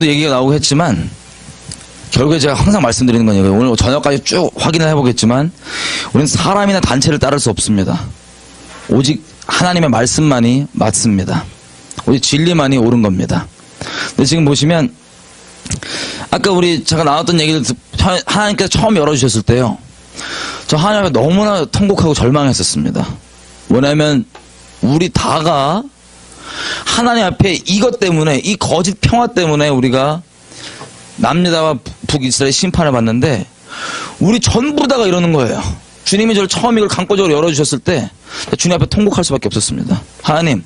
얘기가 나오고 했지만 결국에 제가 항상 말씀드리는 건 이거예요. 오늘 저녁까지 쭉 확인을 해보겠지만 우리는 사람이나 단체를 따를 수 없습니다. 오직 하나님의 말씀만이 맞습니다. 오직 진리만이 옳은 겁니다. 근데 지금 보시면 아까 우리 제가 나왔던 얘기를 하나님께서 처음 열어주셨을 때요. 저 하나님 앞에 너무나 통곡하고 절망했었습니다. 뭐냐면 우리 다가 하나님 앞에 이것 때문에 이 거짓 평화 때문에 우리가 남유다와 북이스라엘 심판을 받는데 우리 전부 다가 이러는 거예요. 주님이 저를 처음 이걸 강권적으로 열어주셨을 때 주님 앞에 통곡할 수밖에 없었습니다. 하나님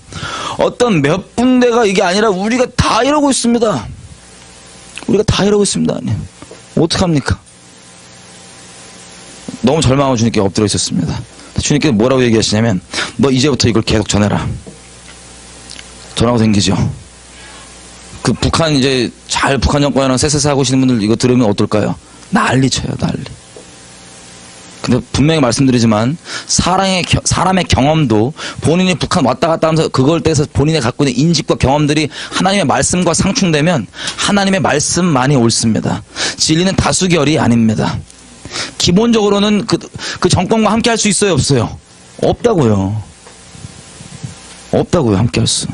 어떤 몇 군데가 이게 아니라 우리가 다 이러고 있습니다. 우리가 다 이러고 있습니다. 하나님 어떡합니까? 너무 절망하고 주님께 엎드려 있었습니다. 주님께서 뭐라고 얘기하시냐면 너 이제부터 이걸 계속 전해라. 전하고 다니죠. 그 북한 이제 잘 북한 정권이랑 쎄쎄쎄 하고 계시는 분들 이거 들으면 어떨까요? 난리 쳐요, 난리. 근데 분명히 말씀드리지만 사람의 경험도 본인이 북한 왔다 갔다 하면서 그걸 떼서 본인이 갖고 있는 인식과 경험들이 하나님의 말씀과 상충되면 하나님의 말씀만이 옳습니다. 진리는 다수결이 아닙니다. 기본적으로는 그 정권과 함께 할 수 있어요, 없어요? 없다고요. 없다고요, 함께 할 수.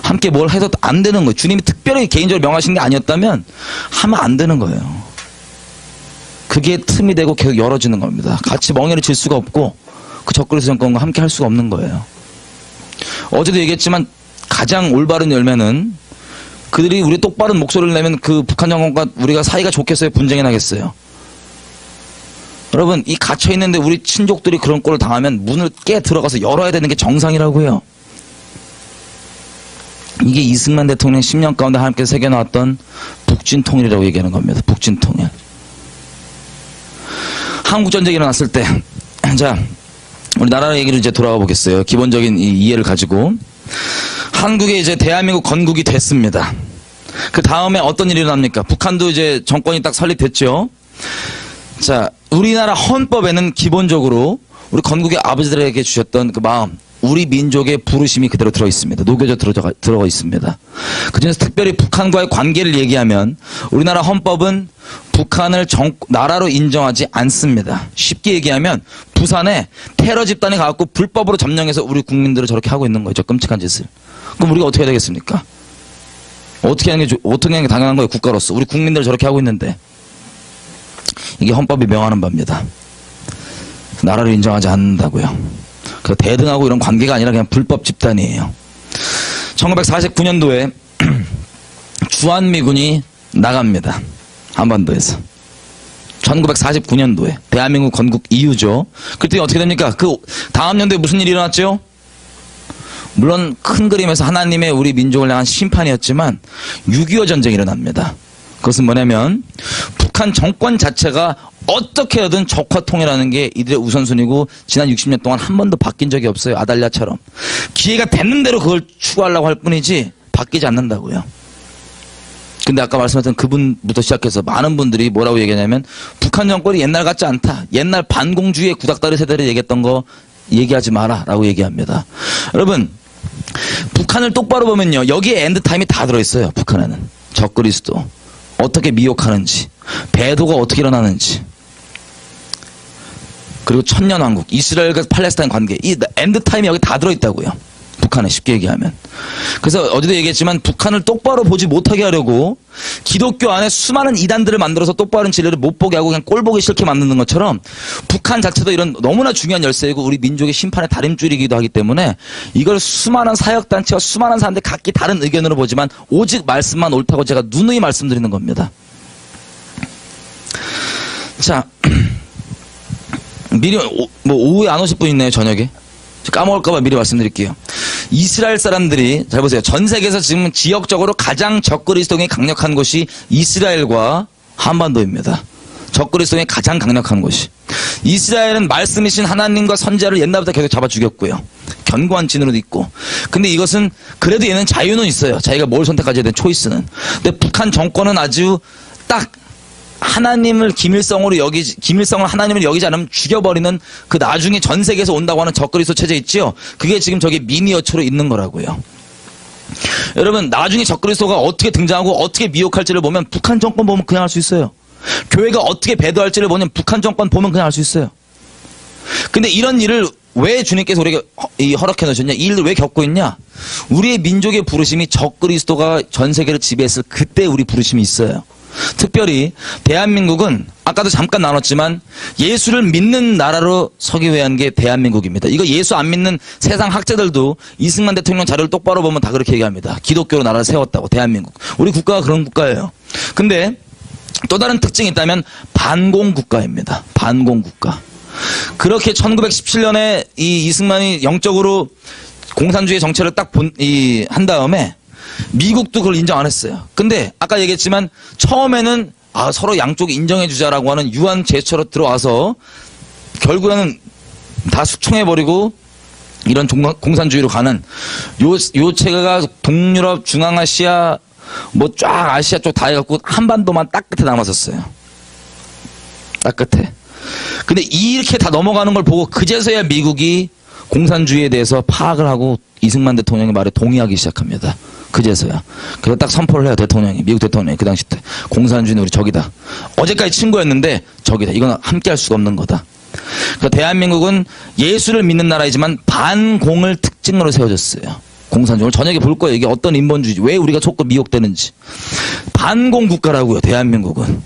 함께 뭘 해도 안 되는 거예요. 주님이 특별히 개인적으로 명하신 게 아니었다면 하면 안 되는 거예요. 그게 틈이 되고 계속 열어지는 겁니다. 같이 멍에를 질 수가 없고 그 적그리스 정권과 함께 할 수가 없는 거예요. 어제도 얘기했지만 가장 올바른 열매는 그들이 우리 똑바른 목소리를 내면 그 북한 정권과 우리가 사이가 좋겠어요? 분쟁이 나겠어요? 여러분 이 갇혀있는데 우리 친족들이 그런 꼴을 당하면 문을 깨 들어가서 열어야 되는 게 정상이라고요. 이게 이승만 대통령 10년 가운데 하나님께서 새겨놨던 북진통일이라고 얘기하는 겁니다. 북진통일. 한국전쟁이 일어났을 때, 자, 우리 나라 얘기를 이제 돌아가 보겠어요. 기본적인 이 이해를 가지고. 한국에 이제 대한민국 건국이 됐습니다. 그 다음에 어떤 일이 일어납니까? 북한도 이제 정권이 딱 설립됐죠. 자, 우리나라 헌법에는 기본적으로 우리 건국의 아버지들에게 주셨던 그 마음, 우리 민족의 부르심이 그대로 들어있습니다. 녹여져 들어가 있습니다. 그중에서 특별히 북한과의 관계를 얘기하면 우리나라 헌법은 북한을 나라로 인정하지 않습니다. 쉽게 얘기하면 부산에 테러 집단이 가갖고 불법으로 점령해서 우리 국민들을 저렇게 하고 있는 거죠. 끔찍한 짓을. 그럼 우리가 어떻게 해야 되겠습니까? 어떻게 하는 게 당연한 거예요. 국가로서. 우리 국민들을 저렇게 하고 있는데. 이게 헌법이 명하는 바입니다. 나라를 인정하지 않는다고요. 그 대등하고 이런 관계가 아니라 그냥 불법 집단이에요. 1949년도에 주한미군이 나갑니다. 한반도에서. 1949년도에 대한민국 건국 이후죠. 그때 어떻게 됩니까? 그 다음 연도에 무슨 일이 일어났죠? 물론 큰 그림에서 하나님의 우리 민족을 향한 심판이었지만 6.25 전쟁이 일어납니다. 그것은 뭐냐면 북한 정권 자체가 어떻게 하든 적화 통일하는 게 이들의 우선순위고 지난 60년 동안 한 번도 바뀐 적이 없어요. 아달랴처럼. 기회가 됐는 대로 그걸 추구하려고 할 뿐이지 바뀌지 않는다고요. 근데 아까 말씀하셨던 그분부터 시작해서 많은 분들이 뭐라고 얘기하냐면 북한 정권이 옛날 같지 않다. 옛날 반공주의의 구닥다리 세대를 얘기했던 거 얘기하지 마라 라고 얘기합니다. 여러분 북한을 똑바로 보면요. 여기에 엔드타임이 다 들어있어요. 북한에는. 적그리스도 어떻게 미혹하는지 배도가 어떻게 일어나는지 그리고 천년왕국 이스라엘과 팔레스타인 관계 이 엔드타임이 여기 다 들어있다고요. 북한에 쉽게 얘기하면. 그래서 어제도 얘기했지만 북한을 똑바로 보지 못하게 하려고 기독교 안에 수많은 이단들을 만들어서 똑바른 진리를 못 보게 하고 그냥 꼴 보기 싫게 만드는 것처럼 북한 자체도 이런 너무나 중요한 열쇠이고 우리 민족의 심판의 다림줄이기도 하기 때문에 이걸 수많은 사역단체와 수많은 사람들이 각기 다른 의견으로 보지만 오직 말씀만 옳다고 제가 누누이 말씀드리는 겁니다. 자, 미리 오후에 안 오실 분 있나요? 저녁에? 까먹을까봐 미리 말씀드릴게요. 이스라엘 사람들이 잘 보세요. 전 세계에서 지금 지역적으로 가장 적그리스도성이 강력한 곳이 이스라엘과 한반도입니다. 적그리스도성이 가장 강력한 곳이. 이스라엘은 말씀이신 하나님과 선지자를 옛날부터 계속 잡아 죽였고요. 견고한 진으로도 있고. 근데 이것은 그래도 얘는 자유는 있어요. 자기가 뭘 선택하지 되는 초이스는. 근데 북한 정권은 아주 딱 하나님을 기밀성을 하나님을 여기지 않으면 죽여버리는 그 나중에 전 세계에서 온다고 하는 적그리스도 체제 있지요. 그게 지금 저기 미니어처로 있는 거라고요. 여러분 나중에 적그리스도가 어떻게 등장하고 어떻게 미혹할지를 보면 북한 정권 보면 그냥 알 수 있어요. 교회가 어떻게 배도할지를 보면 북한 정권 보면 그냥 알 수 있어요. 근데 이런 일을 왜 주님께서 우리에게 허락해 놓으셨냐? 이 일을 왜 겪고 있냐? 우리의 민족의 부르심이 적그리스도가 전 세계를 지배했을 그때 우리 부르심이 있어요. 특별히 대한민국은 아까도 잠깐 나눴지만 예수를 믿는 나라로 서기 위한 게 대한민국입니다. 이거 예수 안 믿는 세상 학자들도 이승만 대통령 자료를 똑바로 보면 다 그렇게 얘기합니다. 기독교로 나라를 세웠다고. 대한민국. 우리 국가가 그런 국가예요. 근데 또 다른 특징이 있다면 반공국가입니다. 반공국가. 그렇게 1917년에 이 이승만이 영적으로 공산주의 정체를 딱 한 다음에 미국도 그걸 인정 안 했어요. 근데 아까 얘기했지만 처음에는 서로 양쪽이 인정해 주자라고 하는 유한 제스처로 들어와서 결국에는 다 숙청해버리고 이런 공산주의로 가는 요 체계가 동유럽, 중앙아시아 뭐 쫙 아시아 쪽 다 해갖고 한반도만 딱 끝에 남았었어요. 딱 끝에. 근데 이렇게 다 넘어가는 걸 보고 그제서야 미국이 공산주의에 대해서 파악을 하고 이승만 대통령의 말에 동의하기 시작합니다. 그제서야. 그래서 딱 선포를 해요. 대통령이. 미국 대통령이 그 당시 때. 공산주의는 우리 적이다. 어제까지 친구였는데 적이다. 이건 함께 할 수가 없는 거다. 그러니까 대한민국은 예수를 믿는 나라이지만 반공을 특징으로 세워졌어요. 공산주의를 저녁에 볼 거예요. 이게 어떤 인본주의지. 왜 우리가 자꾸 미혹되는지. 반공 국가라고요. 대한민국은.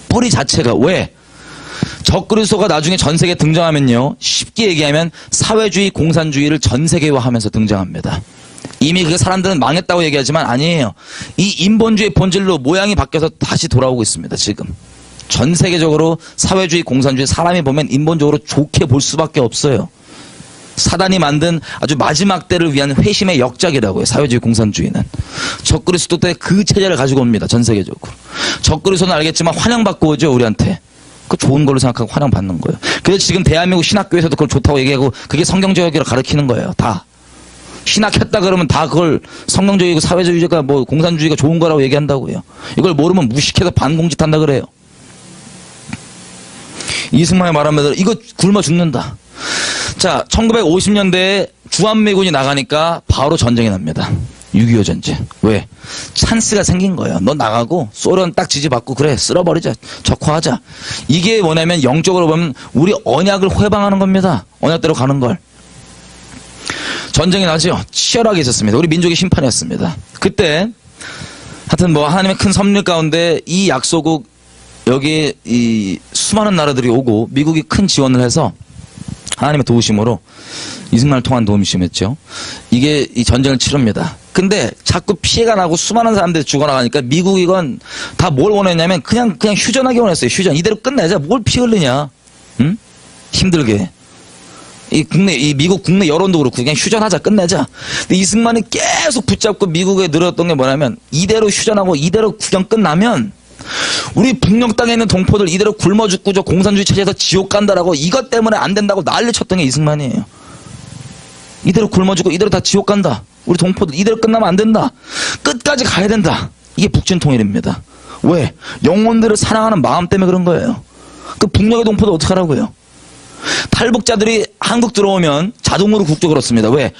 뿌리 자체가. 왜? 적그리스도가 나중에 전 세계에 등장하면요. 쉽게 얘기하면 사회주의, 공산주의를 전 세계화하면서 등장합니다. 이미 그 사람들은 망했다고 얘기하지만 아니에요. 이 인본주의 본질로 모양이 바뀌어서 다시 돌아오고 있습니다. 지금. 전 세계적으로 사회주의, 공산주의 사람이 보면 인본적으로 좋게 볼 수밖에 없어요. 사단이 만든 아주 마지막 때를 위한 회심의 역작이라고요. 사회주의, 공산주의는. 적그리스도 때 그 체제를 가지고 옵니다. 전 세계적으로. 적그리스도는 알겠지만 환영받고 오죠. 우리한테. 그 좋은 걸로 생각하고 환영받는 거예요. 그래서 지금 대한민국 신학교에서도 그걸 좋다고 얘기하고 그게 성경적이라고 가르치는 거예요. 다. 신학했다 그러면 다 그걸 성경적이고 사회주의가 뭐 공산주의가 좋은 거라고 얘기한다고요. 이걸 모르면 무식해서 반공짓 한다 그래요. 이승만이 말한 대로 이거 굶어 죽는다. 자, 1950년대에 주한미군이 나가니까 바로 전쟁이 납니다. 6.25 전쟁. 왜? 찬스가 생긴 거예요. 너 나가고 소련 딱 지지받고 그래 쓸어버리자. 적화하자. 이게 뭐냐면 영적으로 보면 우리 언약을 회방하는 겁니다. 언약대로 가는 걸. 전쟁이 나죠. 치열하게 있었습니다. 우리 민족의 심판이었습니다. 그때 하여튼 뭐 하나님의 큰 섭리 가운데 이 약소국 여기에 이 수많은 나라들이 오고 미국이 큰 지원을 해서 하나님의 도우심으로 이승만을 통한 도우심이었죠. 이게 이 전쟁을 치릅니다. 근데 자꾸 피해가 나고 수많은 사람들이 죽어나가니까 미국 이건 다 뭘 원했냐면 그냥 휴전하기 원했어요. 휴전. 이대로 끝내자. 뭘 피 흘리냐. 응? 힘들게. 이 미국 국내 여론도 그렇고 그냥 휴전하자. 끝내자. 근데 이승만이 계속 붙잡고 미국에 늘었던 게 뭐냐면 이대로 휴전하고 이대로 구경 끝나면 우리 북녘 땅에 있는 동포들 이대로 굶어 죽고 저 공산주의 체제에서 지옥 간다라고 이것 때문에 안 된다고 난리 쳤던 게 이승만이에요. 이대로 굶어 죽고 이대로 다 지옥 간다. 우리 동포들 이대로 끝나면 안 된다. 끝까지 가야 된다. 이게 북진통일입니다. 왜? 영혼들을 사랑하는 마음 때문에 그런 거예요. 그 북녘의 동포들 어떡하라고요? 탈북자들이 한국 들어오면 자동으로 국적을 얻습니다. 왜?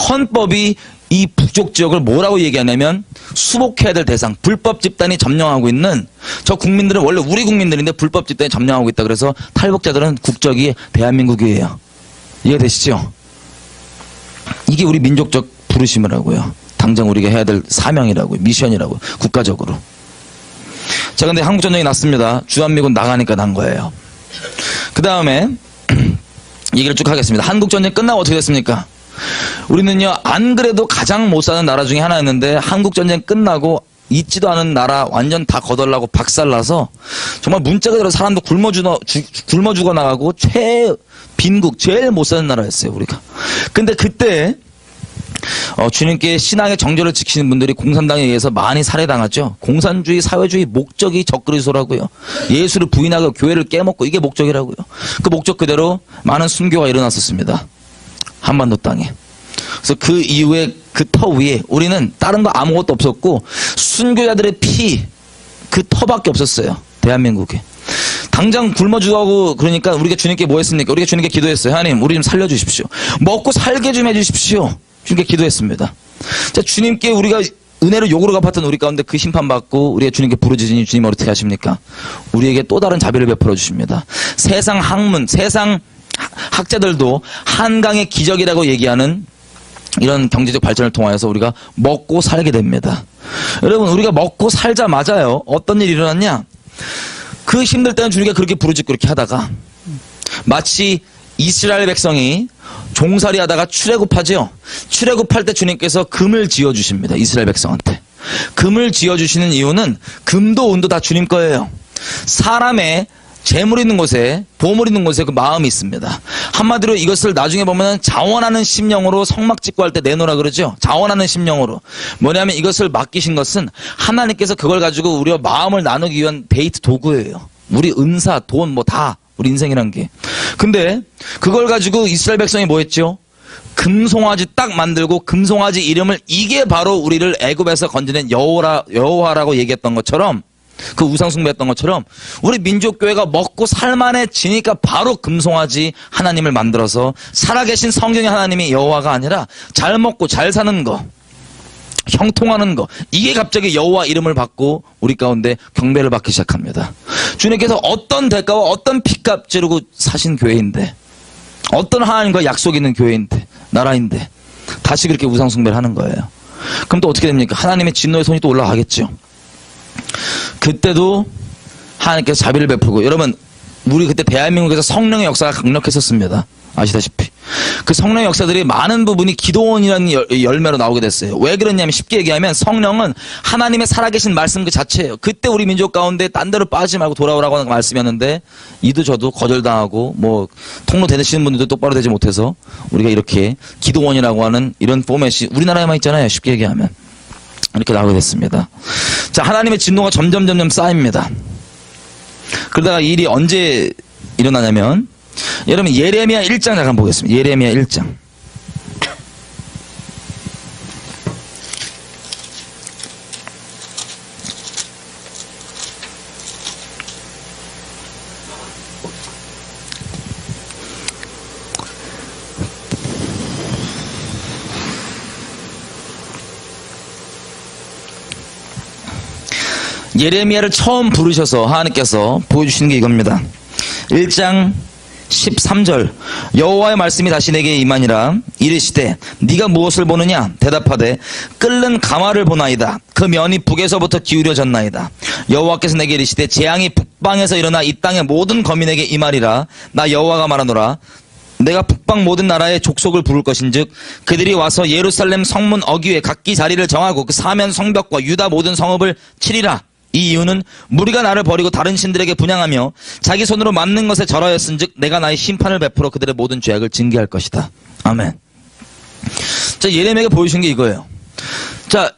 헌법이 이 북쪽 지역을 뭐라고 얘기하냐면 수복해야 될 대상, 불법 집단이 점령하고 있는 저 국민들은 원래 우리 국민들인데 불법 집단이 점령하고 있다. 그래서 탈북자들은 국적이 대한민국이에요. 이해되시죠? 이게 우리 민족적 부르심이라고요. 당장 우리가 해야 될 사명이라고요. 미션이라고요. 국가적으로. 자, 근데 한국전쟁이 났습니다. 주한미군 나가니까 난 거예요. 그 다음에 얘기를 쭉 하겠습니다. 한국전쟁 끝나고 어떻게 됐습니까? 우리는요, 안 그래도 가장 못 사는 나라 중에 하나였는데 한국전쟁 끝나고 있지도 않은 나라 완전 다 거덜나고 박살나서 정말 문자 그대로 사람도 굶어 죽어 나가고 빈국 제일 못 사는 나라였어요, 우리가. 근데 그때 주님께 신앙의 정절을 지키는 분들이 공산당에 의해서 많이 살해당하죠. 공산주의, 사회주의 목적이 적그리스도라고요. 예수를 부인하고 교회를 깨먹고 이게 목적이라고요. 그 목적 그대로 많은 순교가 일어났었습니다. 한반도 땅에. 그래서 그 이후에 그 터 위에 우리는 다른 거 아무것도 없었고 순교자들의 피, 그 터밖에 없었어요. 대한민국에. 당장 굶어 죽어가고 그러니까 우리가 주님께 뭐 했습니까? 우리가 주님께 기도했어요. 하나님, 우리 좀 살려주십시오. 먹고 살게 좀 해주십시오. 주님께 기도했습니다. 자, 주님께 우리가 은혜를 욕으로 갚았던 우리 가운데 그 심판받고 우리가 주님께 부르짖으니 주님 어떻게 하십니까? 우리에게 또 다른 자비를 베풀어 주십니다. 세상 학문, 세상 학자들도 한강의 기적이라고 얘기하는 이런 경제적 발전을 통하여서 우리가 먹고 살게 됩니다. 여러분, 우리가 먹고 살자마자요, 어떤 일이 일어났냐? 그 힘들 때는 주님께 그렇게 부르짖고 그렇게 하다가 마치 이스라엘 백성이 종살이 하다가 출애굽하죠. 출애굽할 때 주님께서 금을 지어주십니다. 이스라엘 백성한테. 금을 지어주시는 이유는 금도 은도 다 주님 거예요. 사람의 재물 있는 곳에, 보물 있는 곳에 그 마음이 있습니다. 한마디로 이것을 나중에 보면 자원하는 심령으로 성막 짓고 할 때 내놓으라 그러죠. 자원하는 심령으로. 뭐냐면 이것을 맡기신 것은 하나님께서 그걸 가지고 우리와 마음을 나누기 위한 데이트 도구예요. 우리 은사, 돈 뭐 다. 우리 인생이란 게. 근데 그걸 가지고 이스라엘 백성이 뭐 했죠? 금송아지 딱 만들고 금송아지 이름을, 이게 바로 우리를 애굽에서 건져낸 여호와라고 얘기했던 것처럼, 그 우상 숭배했던 것처럼 우리 민족교회가 먹고 살만해지니까 바로 금송아지 하나님을 만들어서 살아계신 성경의 하나님이 여호와가 아니라 잘 먹고 잘 사는 거, 형통하는 거, 이게 갑자기 여호와 이름을 받고 우리 가운데 경배를 받기 시작합니다. 주님께서 어떤 대가와 어떤 핏값 지르고 사신 교회인데, 어떤 하나님과 약속 있는 교회인데, 나라인데 다시 그렇게 우상 숭배를 하는 거예요. 그럼 또 어떻게 됩니까? 하나님의 진노의 손이 또 올라가겠죠. 그때도 하나님께서 자비를 베풀고, 여러분, 우리 그때 대한민국에서 성령의 역사가 강력했었습니다. 아시다시피 그 성령의 역사들이 많은 부분이 기도원이라는 열매로 나오게 됐어요. 왜 그러냐면, 쉽게 얘기하면 성령은 하나님의 살아계신 말씀 그 자체예요. 그때 우리 민족 가운데 딴 데로 빠지지 말고 돌아오라고 하는 말씀이었는데, 이도 저도 거절당하고 뭐 통로 되시는 분들도 똑바로 되지 못해서 우리가 이렇게 기도원이라고 하는 이런 포맷이 우리나라에만 있잖아요. 쉽게 얘기하면 이렇게 나오게 됐습니다. 자, 하나님의 진노가 점점 쌓입니다. 그러다가 이 일이 언제 일어나냐면, 여러분 예레미야 1장 잠깐 보겠습니다. 예레미야 1장. 예레미야를 처음 부르셔서 하나님께서 보여주시는 게 이겁니다. 1장 13절. 여호와의 말씀이 다시 내게 임하니라. 이르시되 네가 무엇을 보느냐? 대답하되 끓는 가마를 보나이다. 그 면이 북에서부터 기울여졌나이다. 여호와께서 내게 이르시되 재앙이 북방에서 일어나 이 땅의 모든 거민에게 임하리라. 나 여호와가 말하노라. 내가 북방 모든 나라의 족속을 부를 것인즉 그들이 와서 예루살렘 성문 어귀에 각기 자리를 정하고 그 사면 성벽과 유다 모든 성읍을 치리라. 이 이유는 무리가 나를 버리고 다른 신들에게 분향하며 자기 손으로 만든 것에 절하였은즉 내가 나의 심판을 베풀어 그들의 모든 죄악을 징계할 것이다. 아멘. 자, 예레미야가 보여준 게 이거예요. 자,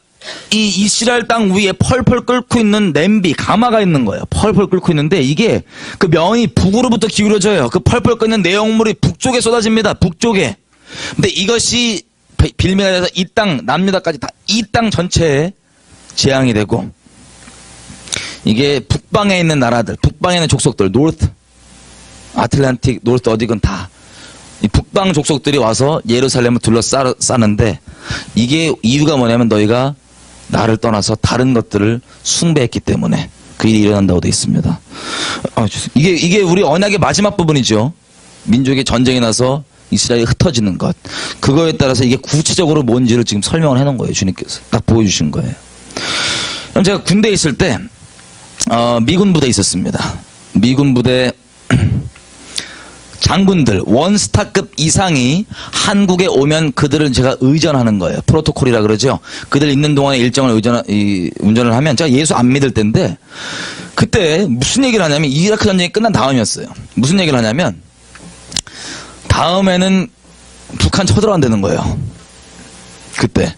이 이스라엘 땅 위에 펄펄 끓고 있는 냄비, 가마가 있는 거예요. 펄펄 끓고 있는데 이게 그 면이 북으로부터 기울어져요. 그 펄펄 끓는 내용물이 북쪽에 쏟아집니다. 북쪽에. 근데 이것이 빌미가 돼서 이 땅, 남유다까지 다 이 땅 전체에 재앙이 되고, 이게 북방에 있는 나라들, 북방에 있는 족속들, 노르트, 아틀란틱, 노르트 어디건 다 이 북방 족속들이 와서 예루살렘을 둘러싸는데, 이게 이유가 뭐냐면 너희가 나를 떠나서 다른 것들을 숭배했기 때문에 그 일이 일어난다고 되어 있습니다. 이게 우리 언약의 마지막 부분이죠. 민족의 전쟁이 나서 이스라엘이 흩어지는 것. 그거에 따라서 이게 구체적으로 뭔지를 지금 설명을 해놓은 거예요. 주님께서 딱 보여주신 거예요. 그럼 제가 군대에 있을 때 미군 부대에 있었습니다. 미군 부대 장군들, 원스타급 이상이 한국에 오면 그들을 제가 의전하는 거예요. 프로토콜이라 그러죠. 그들 있는 동안에 일정을 운전을 하면, 제가 예수 안 믿을 때인데, 그때 무슨 얘기를 하냐면, 이라크 전쟁이 끝난 다음이었어요. 무슨 얘기를 하냐면, 다음에는 북한 쳐들어간다는 거예요. 그때.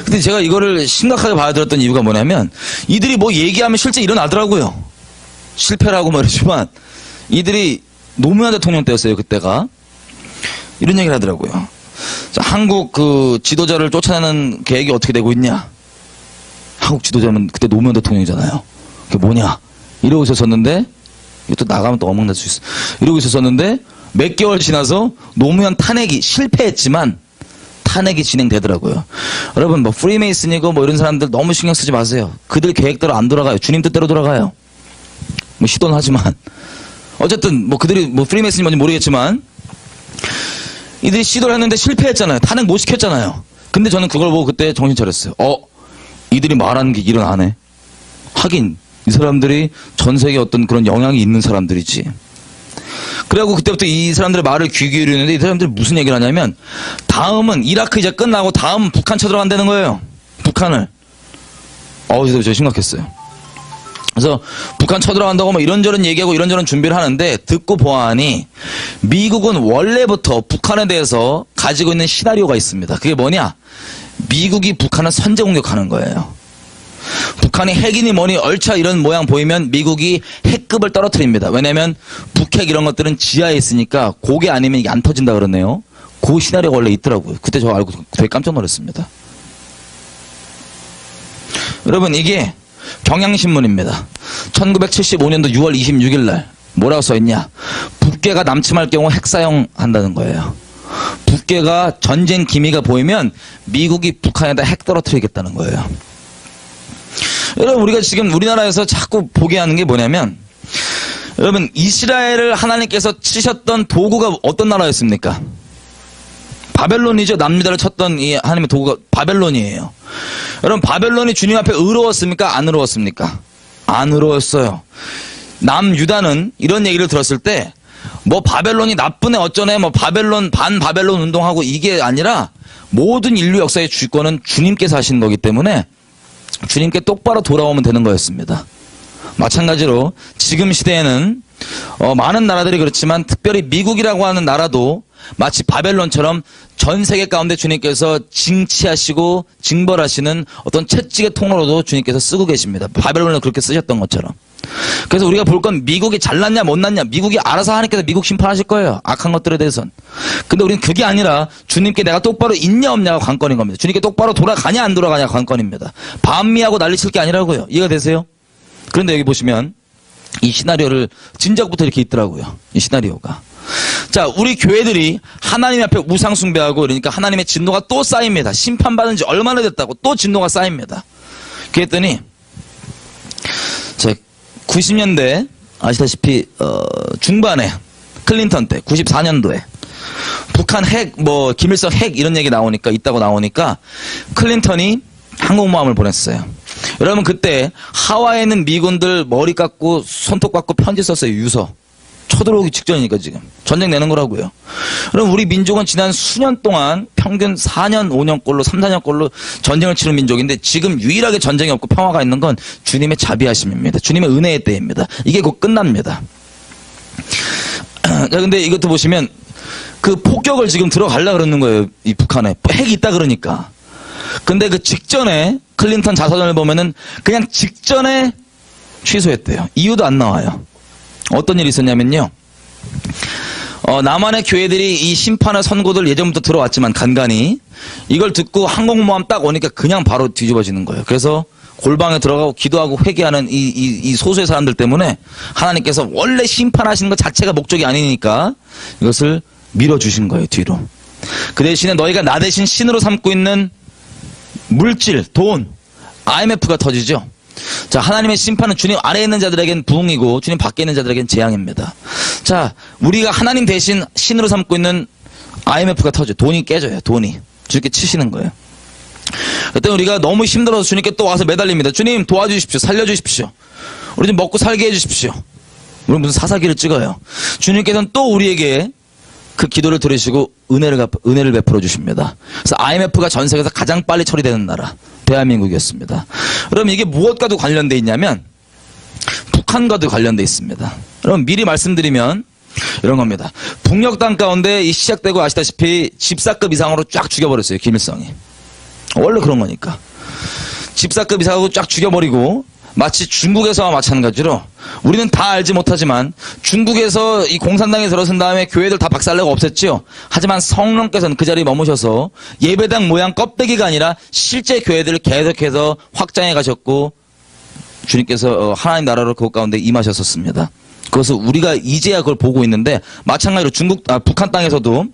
근데 제가 이거를 심각하게 받아들였던 이유가 뭐냐면, 이들이 뭐 얘기하면 실제 일어나더라고요. 실패라고 말이지만, 이들이 노무현 대통령 때였어요, 그때가. 이런 얘기를 하더라고요. 자, 한국 그 지도자를 쫓아내는 계획이 어떻게 되고 있냐? 한국 지도자는 그때 노무현 대통령이잖아요. 그게 뭐냐? 이러고 있었었는데, 이것도 나가면 또 어멍날 수 있어. 이러고 있었었는데, 몇 개월 지나서 노무현 탄핵이 실패했지만, 탄핵이 진행되더라고요. 여러분 뭐 프리메이슨이고 뭐 이런 사람들 너무 신경 쓰지 마세요. 그들 계획대로 안 돌아가요. 주님 뜻대로 돌아가요. 뭐 시도는 하지만 어쨌든 뭐 그들이 뭐 프리메이슨이 뭔지 모르겠지만 이들이 시도를 했는데 실패했잖아요. 탄핵 못 시켰잖아요. 근데 저는 그걸 보고 그때 정신 차렸어요. 이들이 말하는 게 일어나네. 하긴 이 사람들이 전 세계에 어떤 그런 영향이 있는 사람들이지. 그래갖고 그때부터 이 사람들의 말을 귀 기울이는데 이 사람들이 무슨 얘기를 하냐면 다음은 이라크 이제 끝나고 다음 북한 쳐들어간다는 거예요. 북한을. 저 심각했어요. 그래서 북한 쳐들어간다고 뭐 이런저런 얘기하고 이런저런 준비를 하는데 듣고 보아하니 미국은 원래부터 북한에 대해서 가지고 있는 시나리오가 있습니다. 그게 뭐냐? 미국이 북한을 선제 공격하는 거예요. 북한이 핵이니 뭐니 얼차 이런 모양 보이면 미국이 핵급을 떨어뜨립니다. 왜냐면 북핵 이런 것들은 지하에 있으니까 고개 아니면 이게 안 터진다 그러네요. 그 시나리오가 원래 있더라고요. 그때 저 알고 되게 깜짝 놀랐습니다. 여러분 이게 경향신문입니다. 1975년도 6월 26일 날 뭐라고 써있냐. 북괴가 남침할 경우 핵사용한다는 거예요. 북괴가 전쟁 기미가 보이면 미국이 북한에다 핵 떨어뜨리겠다는 거예요. 여러분 우리가 지금 우리나라에서 자꾸 보게 하는 게 뭐냐면 여러분 이스라엘을 하나님께서 치셨던 도구가 어떤 나라였습니까? 바벨론이죠. 남유다를 쳤던 이 하나님의 도구가 바벨론이에요. 여러분 바벨론이 주님 앞에 의로웠습니까? 안 의로웠습니까? 안 의로웠어요. 남유다는 이런 얘기를 들었을 때 뭐 바벨론이 나쁘네 어쩌네 뭐 바벨론 반바벨론 운동하고 이게 아니라 모든 인류 역사의 주권은 주님께서 하시는 거기 때문에 주님께 똑바로 돌아오면 되는 거였습니다. 마찬가지로 지금 시대에는 많은 나라들이 그렇지만 특별히 미국이라고 하는 나라도 마치 바벨론처럼 전 세계 가운데 주님께서 징치하시고 징벌하시는 어떤 채찍의 통로로도 주님께서 쓰고 계십니다. 바벨론을 그렇게 쓰셨던 것처럼. 그래서 우리가 볼 건 미국이 잘났냐 못났냐 미국이 알아서 하나님께서 미국 심판하실 거예요. 악한 것들에 대해서는. 근데 우리는 그게 아니라 주님께 내가 똑바로 있냐 없냐가 관건인 겁니다. 주님께 똑바로 돌아가냐 안 돌아가냐가 관건입니다. 반미하고 난리칠 게 아니라고요. 이해가 되세요? 그런데 여기 보시면 이 시나리오를 진작부터 이렇게 있더라고요. 이 시나리오가. 자, 우리 교회들이 하나님 앞에 우상 숭배하고 그러니까 하나님의 진노가 또 쌓입니다. 심판받은 지 얼마나 됐다고 또 진노가 쌓입니다. 그랬더니 90년대 아시다시피 중반에 클린턴 때 94년도에 북한 핵 뭐 김일성 핵 이런 얘기 나오니까 있다고 나오니까 클린턴이 항공모함을 보냈어요. 여러분 그때 하와이에 있는 미군들 머리 깎고 손톱 깎고 편지 썼어요. 유서. 쳐들어오기 직전이니까 지금 전쟁 내는 거라고요. 그럼 우리 민족은 지난 수년 동안 평균 4년 5년꼴로 3, 4년꼴로 전쟁을 치른 민족인데 지금 유일하게 전쟁이 없고 평화가 있는 건 주님의 자비하심입니다. 주님의 은혜의 때입니다. 이게 곧 끝납니다. 자, 근데 이것도 보시면 그 폭격을 지금 들어가려고 그러는 거예요. 이 북한에 핵이 있다 그러니까. 근데 그 직전에 클린턴 자서전을 보면은 그냥 직전에 취소했대요. 이유도 안 나와요. 어떤 일이 있었냐면요. 남한의 교회들이 이 심판의 선고들 예전부터 들어왔지만 간간히 이걸 듣고 항공모함 딱 오니까 그냥 바로 뒤집어지는 거예요. 그래서 골방에 들어가고 기도하고 회개하는 이 소수의 사람들 때문에 하나님께서 원래 심판하시는 것 자체가 목적이 아니니까 이것을 밀어주신 거예요. 뒤로. 그 대신에 너희가 나 대신 신으로 삼고 있는 물질, 돈, IMF가 터지죠. 자, 하나님의 심판은 주님 아래에 있는 자들에겐 부흥이고 주님 밖에 있는 자들에겐 재앙입니다. 자, 우리가 하나님 대신 신으로 삼고 있는 IMF가 터져요. 돈이 깨져요. 돈이. 주님께 치시는 거예요. 그때 우리가 너무 힘들어서 주님께 또 와서 매달립니다. 주님 도와주십시오. 살려주십시오. 우리 좀 먹고 살게 해주십시오. 우리 무슨 사사기를 찍어요. 주님께서는 또 우리에게 그 기도를 들으시고 은혜를 베풀어 주십니다. 그래서 IMF가 전 세계에서 가장 빨리 처리되는 나라 대한민국이었습니다. 그럼 이게 무엇과도 관련돼 있냐면 북한과도 관련돼 있습니다. 여러분 미리 말씀드리면 이런 겁니다. 북녘 땅 가운데 이 시작되고 아시다시피 집사급 이상으로 쫙 죽여버렸어요. 김일성이. 원래 그런 거니까. 집사급 이상으로 쫙 죽여버리고 마치 중국에서와 마찬가지로 우리는 다 알지 못하지만 중국에서 이 공산당에 들어선 다음에 교회들 다 박살내고 없앴죠. 하지만 성령께서는 그 자리에 머무셔서 예배당 모양 껍데기가 아니라 실제 교회들을 계속해서 확장해 가셨고 주님께서 하나님 나라로 그곳 가운데 임하셨었습니다. 그것을 우리가 이제야 그걸 보고 있는데 마찬가지로 북한 땅에서도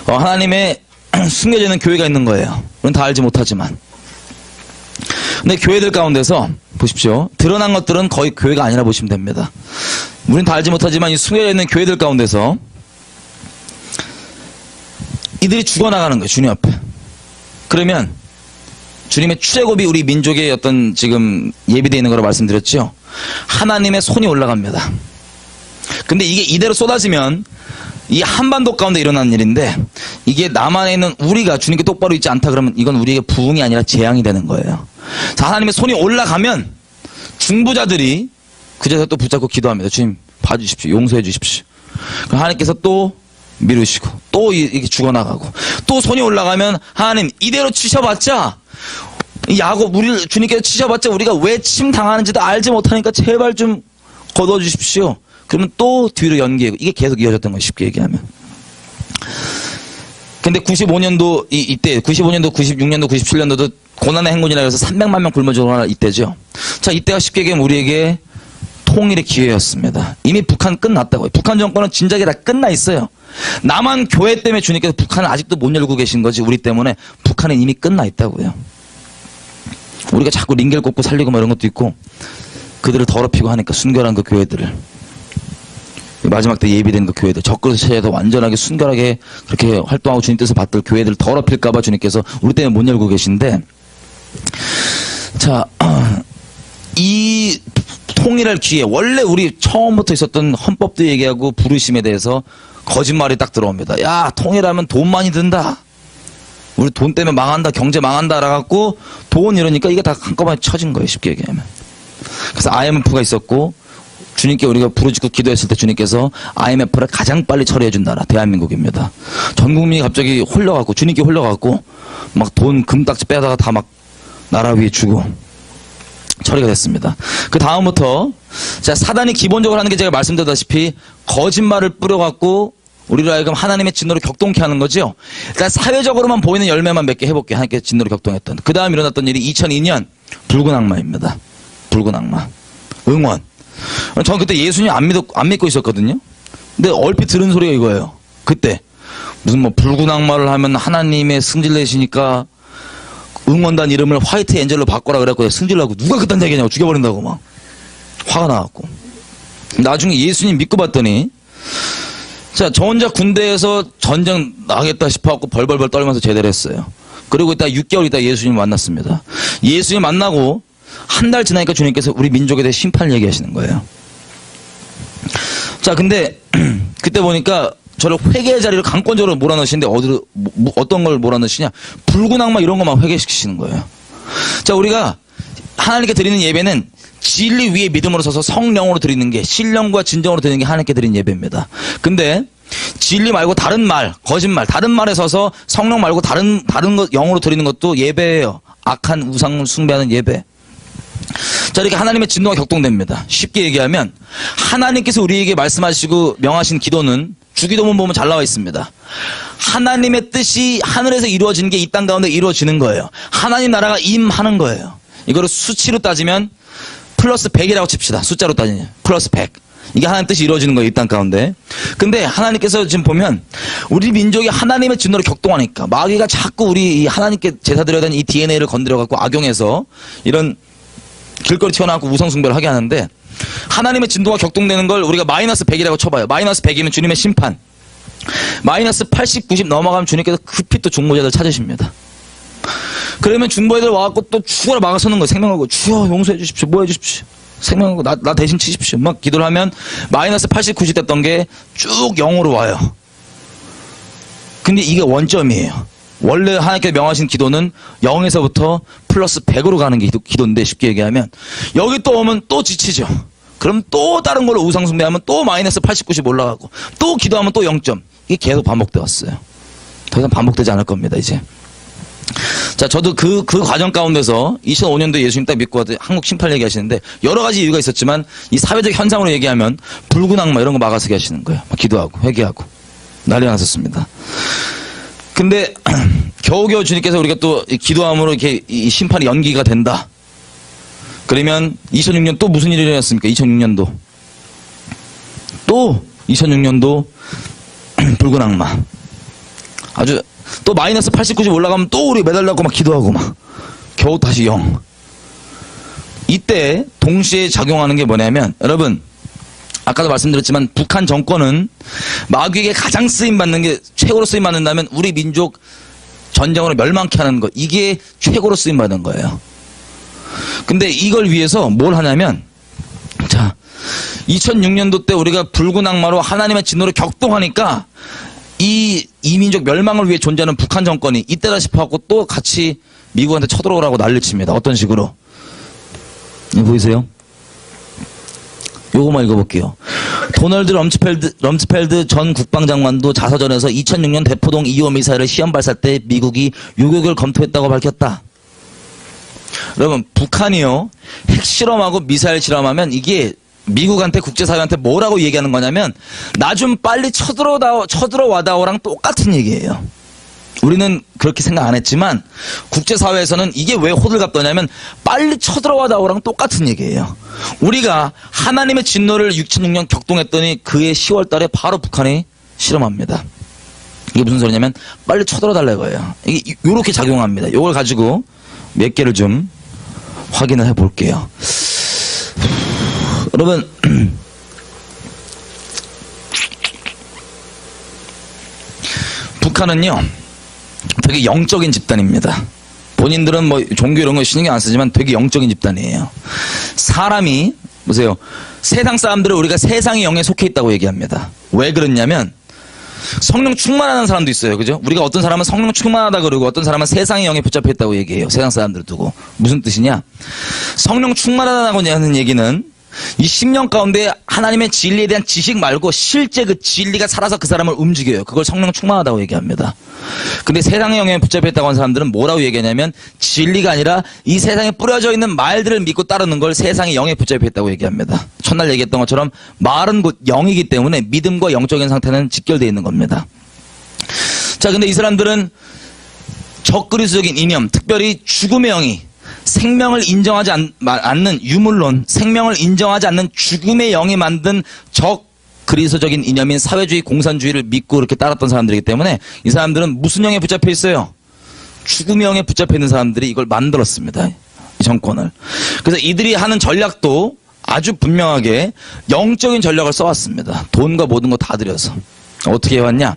하나님의 숨겨져 있는 교회가 있는 거예요. 우리는 다 알지 못하지만. 근데 교회들 가운데서 보십시오. 드러난 것들은 거의 교회가 아니라 보시면 됩니다. 우리는 다 알지 못하지만 이 숨겨져 있는 교회들 가운데서 이들이 죽어나가는 거예요. 주님 앞에. 그러면 주님의 출애굽이 우리 민족의 어떤 지금 예비되어 있는 거라고 말씀드렸죠. 하나님의 손이 올라갑니다. 근데 이게 이대로 쏟아지면 이 한반도 가운데 일어나는 일인데 이게 남한에 있는 우리가 주님께 똑바로 있지 않다 그러면 이건 우리에게 부흥이 아니라 재앙이 되는 거예요. 자, 하나님의 손이 올라가면 중부자들이 그 자리에서 또 붙잡고 기도합니다. 주님 봐주십시오. 용서해 주십시오. 그럼 하나님께서 또 미루시고 또 이렇게 죽어나가고 또 손이 올라가면 하나님 이대로 치셔봤자 야곱 우리를 주님께서 치셔봤자 우리가 왜 침 당하는지도 알지 못하니까 제발 좀 거둬주십시오. 그러면 또 뒤로 연기하고 이게 계속 이어졌던 거예요. 쉽게 얘기하면. 근데 95년도 이때 95년도 96년도 97년도도 고난의 행군이라 해서 300만 명 굶어 죽어라 이때죠. 자, 이때가 쉽게 얘기하면 우리에게 통일의 기회였습니다. 이미 북한 끝났다고요. 북한 정권은 진작에 다 끝나 있어요. 남한 교회 때문에 주님께서 북한을 아직도 못 열고 계신 거지 우리 때문에 북한은 이미 끝나 있다고요. 우리가 자꾸 링겔 꽂고 살리고 뭐 이런 것도 있고 그들을 더럽히고 하니까 순결한 그 교회들을 마지막 때 예비된 그 교회들 적그릇 체에서 완전하게 순결하게 그렇게 활동하고 주님 뜻을 받들 교회들을 더럽힐까봐 주님께서 우리 때문에 못 열고 계신데 자, 이 통일할 기회 원래 우리 처음부터 있었던 헌법도 얘기하고 부르심에 대해서 거짓말이 딱 들어옵니다. 야, 통일하면 돈 많이 든다. 우리 돈 때문에 망한다. 경제 망한다. 라갖고 돈 이러니까 이게 다 한꺼번에 쳐진 거예요. 쉽게 얘기하면. 그래서 IMF가 있었고 주님께 우리가 부르짖고 기도했을 때 주님께서 IMF를 가장 빨리 처리해준 나라 대한민국입니다. 전 국민이 갑자기 홀려갖고 주님께 홀려갖고 막 돈 금딱지 빼다가 다 막 나라 위에 주고 처리가 됐습니다. 그 다음부터 자, 사단이 기본적으로 하는 게 제가 말씀드렸다시피 거짓말을 뿌려갖고 우리로 하여금 하나님의 진노를 격동케 하는 거죠. 그러니까 사회적으로만 보이는 열매만 몇 개 해볼게요. 하나님께 진노를 격동했던. 그 다음 일어났던 일이 2002년 붉은 악마입니다. 붉은 악마. 응원. 저는 그때 예수님 안 믿고 있었거든요. 근데 얼핏 들은 소리가 이거예요. 그때 무슨 뭐 붉은 악마를 하면 하나님의 승질 내시니까 응원단 이름을 화이트 엔젤로 바꿔라 그랬고 승질나고 누가 그딴 얘기냐고 죽여버린다고 막 화가 나갖고 나중에 예수님 믿고 봤더니 자, 저 혼자 군대에서 전쟁 나겠다 싶어갖고 벌벌벌 떨면서 제대를 했어요. 그리고 이따 6개월 있다 예수님 만났습니다. 예수님 만나고 한 달 지나니까 주님께서 우리 민족에 대해 심판을 얘기하시는 거예요. 자, 근데 그때 보니까 저를 회개의 자리로 강권적으로 몰아넣으시는데 어디로 어떤 걸 몰아넣으시냐? 붉은 악마 이런 것만 회개시키시는 거예요. 자, 우리가 하나님께 드리는 예배는 진리 위에 믿음으로 서서 성령으로 드리는 게 신령과 진정으로 드리는 게 하나님께 드리는 예배입니다. 근데 진리 말고 다른 말, 거짓말, 다른 말에 서서 성령 말고 다른 것 영으로 드리는 것도 예배예요. 악한 우상을 숭배하는 예배. 자, 이렇게 하나님의 진노가 격동됩니다. 쉽게 얘기하면 하나님께서 우리에게 말씀하시고 명하신 기도는 주기도문 보면 잘 나와 있습니다. 하나님의 뜻이 하늘에서 이루어지는 게 이 땅 가운데 이루어지는 거예요. 하나님 나라가 임하는 거예요. 이거를 수치로 따지면 플러스 100이라고 칩시다. 숫자로 따지면 플러스 100. 이게 하나님 뜻이 이루어지는 거예요. 이 땅 가운데. 근데 하나님께서 지금 보면 우리 민족이 하나님의 진노를 격동하니까 마귀가 자꾸 우리 이 하나님께 제사 드려야 되는 이 DNA를 건드려갖고 악용해서 이런 길거리 튀어나오고 우상숭배를 하게 하는데 하나님의 진도가 격동되는 걸 우리가 마이너스 100이라고 쳐봐요. 마이너스 100이면 주님의 심판. 마이너스 80, 90 넘어가면 주님께서 급히 또 중보자들 찾으십니다. 그러면 중보자들 와갖고 또 죽어라 막아서는 거예요. 생명하고 주여 용서해 주십시오. 뭐 해주십시오. 생명하고 나 대신 치십시오. 막 기도를 하면 마이너스 80, 90 됐던 게 쭉 0으로 와요. 근데 이게 원점이에요. 원래 하나님께 명하신 기도는 0에서부터 플러스 100으로 가는 게 기도인데 쉽게 얘기하면 여기 또 오면 또 지치죠. 그럼 또 다른 걸로 우상숭배하면 또 마이너스 80, 90 올라가고 또 기도하면 또 0점. 이게 계속 반복돼 왔어요. 더 이상 반복되지 않을 겁니다, 이제. 자, 저도 그 과정 가운데서 2005년도에 예수님 딱 믿고 와도 한국 심판 얘기하시는데 여러 가지 이유가 있었지만 이 사회적 현상으로 얘기하면 붉은 악마 이런 거 막아서게 하시는 거예요. 막 기도하고 회개하고 난리가 났었습니다. 근데 겨우겨우 주님께서 우리가 또 기도함으로 이렇게 이 심판이 연기가 된다. 그러면 2006년 또 무슨 일이 일어났습니까? 2006년도 또 2006년도 붉은 악마. 아주 또 마이너스 80, 90 올라가면 또 우리 매달려고 막 기도하고 막 겨우 다시 0. 이때 동시에 작용하는 게 뭐냐면 여러분 아까도 말씀드렸지만 북한 정권은 마귀에게 가장 쓰임받는 게 최고로 쓰임받는다면 우리 민족 전쟁으로 멸망케 하는 것 이게 최고로 쓰임받는 거예요. 근데 이걸 위해서 뭘 하냐면 자 2006년도 때 우리가 붉은 악마로 하나님의 진노를 격동하니까 이 민족 멸망을 위해 존재하는 북한 정권이 이때다 싶어갖고 또 같이 미국한테 쳐들어오라고 난리칩니다. 어떤 식으로? 보이세요? 요거만 읽어볼게요. 도널드 럼스펠드 전 국방장관도 자서전에서 2006년 대포동 2호 미사일을 시험 발사 때 미국이 요격을 검토했다고 밝혔다. 여러분 북한이요 핵실험하고 미사일 실험하면 이게 미국한테 국제사회한테 뭐라고 얘기하는 거냐면 나 좀 빨리 쳐들어와다오랑 똑같은 얘기예요. 우리는 그렇게 생각 안 했지만 국제사회에서는 이게 왜 호들갑 떠냐면 빨리 쳐들어와다오랑 똑같은 얘기예요. 우리가 하나님의 진노를 2006년 격동했더니 그해 10월 달에 바로 북한이 실험합니다. 이게 무슨 소리냐면 빨리 쳐들어달라 이거예요. 이게 요렇게 작용합니다. 요걸 가지고 몇 개를 좀 확인을 해볼게요. 여러분 북한은요 되게 영적인 집단입니다. 본인들은 뭐 종교 이런 거 신경 안 쓰지만 되게 영적인 집단이에요. 사람이 보세요. 세상 사람들을 우리가 세상의 영에 속해 있다고 얘기합니다. 왜 그러냐면 성령 충만하는 사람도 있어요. 그죠? 우리가 어떤 사람은 성령 충만하다 그러고 어떤 사람은 세상의 영에 붙잡혀 있다고 얘기해요. 세상 사람들을 두고. 무슨 뜻이냐? 성령 충만하다고 하는 얘기는 이 10년 가운데 하나님의 진리에 대한 지식 말고 실제 그 진리가 살아서 그 사람을 움직여요. 그걸 성령 충만하다고 얘기합니다. 근데 세상의 영에 붙잡혀 있다고 하는 사람들은 뭐라고 얘기하냐면 진리가 아니라 이 세상에 뿌려져 있는 말들을 믿고 따르는 걸 세상의 영에 붙잡혀 있다고 얘기합니다. 첫날 얘기했던 것처럼 말은 곧 영이기 때문에 믿음과 영적인 상태는 직결되어 있는 겁니다. 자, 근데 이 사람들은 적그리스도적인 이념, 특별히 죽음의 영이 생명을 인정하지 않는 유물론, 생명을 인정하지 않는 죽음의 영이 만든 적그리스도적인 이념인 사회주의, 공산주의를 믿고 그렇게 따랐던 사람들이기 때문에 이 사람들은 무슨 영에 붙잡혀 있어요? 죽음의 영에 붙잡혀 있는 사람들이 이걸 만들었습니다. 이 정권을. 그래서 이들이 하는 전략도 아주 분명하게 영적인 전략을 써왔습니다. 돈과 모든 거 다 들여서. 어떻게 해왔냐?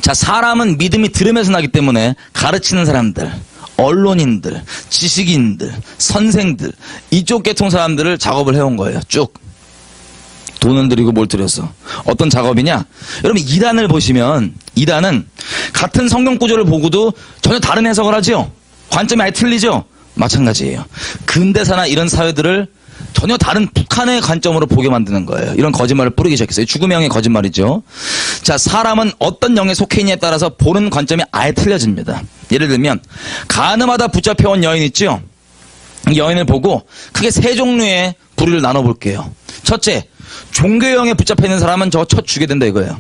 자, 사람은 믿음이 들으면서 나기 때문에 가르치는 사람들, 언론인들, 지식인들, 선생들 이쪽 계통 사람들을 작업을 해온 거예요. 쭉 돈을 들이고 뭘 들여서. 어떤 작업이냐? 여러분 이단을 보시면 이단은 같은 성경 구조를 보고도 전혀 다른 해석을 하죠. 관점이 아예 틀리죠. 마찬가지예요. 근대사나 이런 사회들을 전혀 다른 북한의 관점으로 보게 만드는 거예요. 이런 거짓말을 뿌리기 시작했어요. 죽음의 영의 거짓말이죠. 자, 사람은 어떤 영에 속해 있냐에 따라서 보는 관점이 아예 틀려집니다. 예를 들면 간음하다 붙잡혀온 여인 있죠. 이 여인을 보고 크게 세 종류의 부류를 나눠볼게요. 첫째, 종교의 영에 붙잡혀 있는 사람은 저거 쳐 죽여야 된다 이거예요.